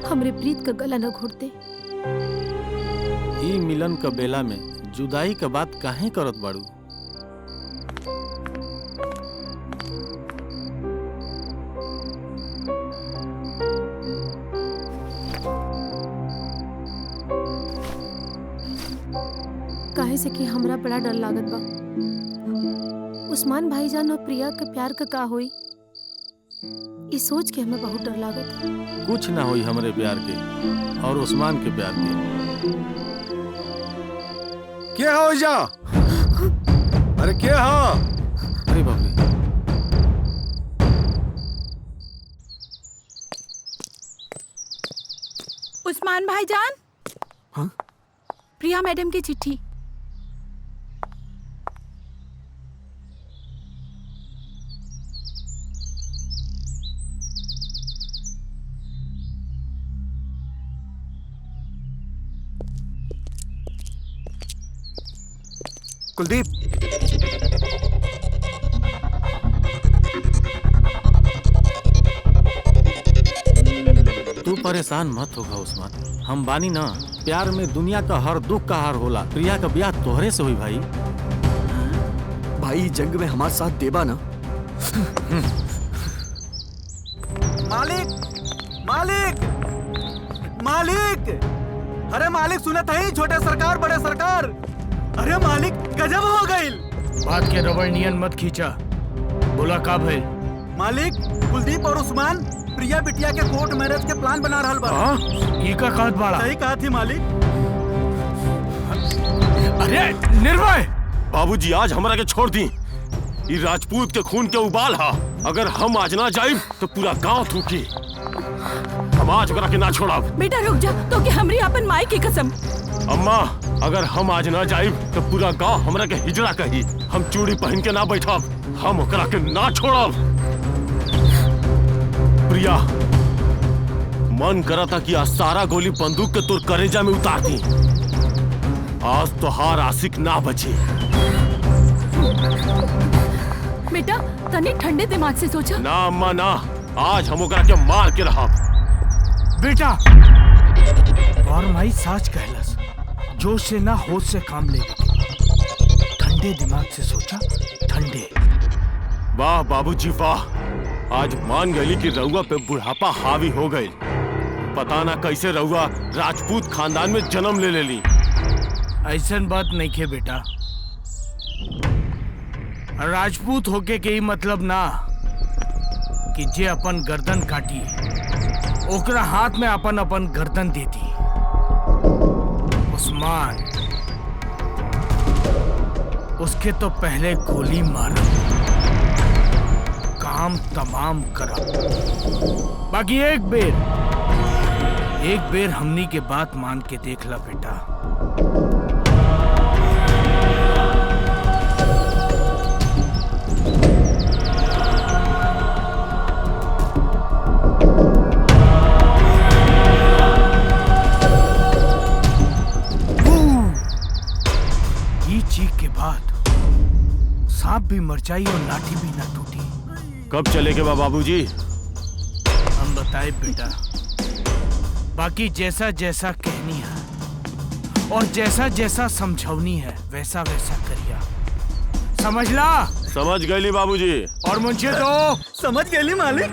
हमरे प्रीत का गला न घोटते। ई मिलन का बेला में जुदाई का बात काहे करत बाड़ू? काहे से कि हमरा बड़ा डर लागत बा। उस्मान भाईजान और प्रिया के प्यार का होई, इस सोच के हमें बहुत डर लागत। कुछ ना होई हमरे प्यार के और उस्मान के प्यार के। क्या हो जा? अरे क्या हो? अरे बाप रे! उस्मान भाईजान। हाँ? प्रिया मैडम की चिट्ठी। कुलदीप, तू परेशान मत होगा उस्मान, हम बानी ना। प्यार में दुनिया का हर दुख का हार होला। प्रिया का ब्याह तोहरे से हुई भाई। भाई जंग में हमारे साथ देबा ना। मालिक, मालिक, मालिक! अरे मालिक सुनत है? छोटे सरकार बड़े सरकार। अरे मालिक गजब हो गई। बात के रबड़ नियन मत खींचा। बोला का भइल? मालिक, कुलदीप और उस्मान प्रिया बिटिया के कोर्ट मैरिज के प्लान बना रहल बा। ये का कहत बाड़ा? सही कहा थी मालिक। अरे निर्भय! बाबूजी आज हमरा के छोड़ दी। ये राजपूत के खून के उबाल हा। अगर हम आज ना जाइब तो पूरा गांव थूकी। हम आज ओकरा के ना छोड़ब। बेटा रुक जा, तो के हमरी अपन माई की कसम। अम्मा, अगर हम आज ना जाइब तो पूरा गांव हमरा के हिजड़ा कही। हम चूड़ी पहन के ना बैठब। हम ओकरा के ना छोड़ब। प्रिया, मन करता कि आज सारा गोली बंदूक के तोर करेजा में उतार दी। आज तो हार आशिक ना बची। बेटा तनी ठंडे दिमाग से सोचा। ना अम्मा ना, आज हम ओकरा के मार के रहब। बेटा और माई साच कहलस, जोश से ना होश से काम ले। ठंडे दिमाग से सोचा, ठंडे। वाह बाबूजी वाह, आज मान गई कि रउआ पे बुढ़ापा हावी हो गई। पता ना कैसे रहुआ राजपूत खानदान में जन्म ले लेली। ऐसन बात नहीं खे बेटा। राजपूत होके के ही मतलब ना कि जे अपन गर्दन काटी ओकरा हाथ में अपन अपन गर्दन देती। उस्मान उसके तो पहले गोली मारब, काम तमाम करब। बाकी एक बेर हमनी के बात मान के देख ला बेटा। ये चीख के बाद सांप भी मर जाई और लाठी भी ना टूटी। कब चलेगे बाबूजी? हम बताए बेटा। बाकी जैसा जैसा कहनी है और जैसा जैसा समझौनी है वैसा वैसा करिया। समझ ला? समझ गई बाबूजी। और मुझे तो समझ गए मालिक।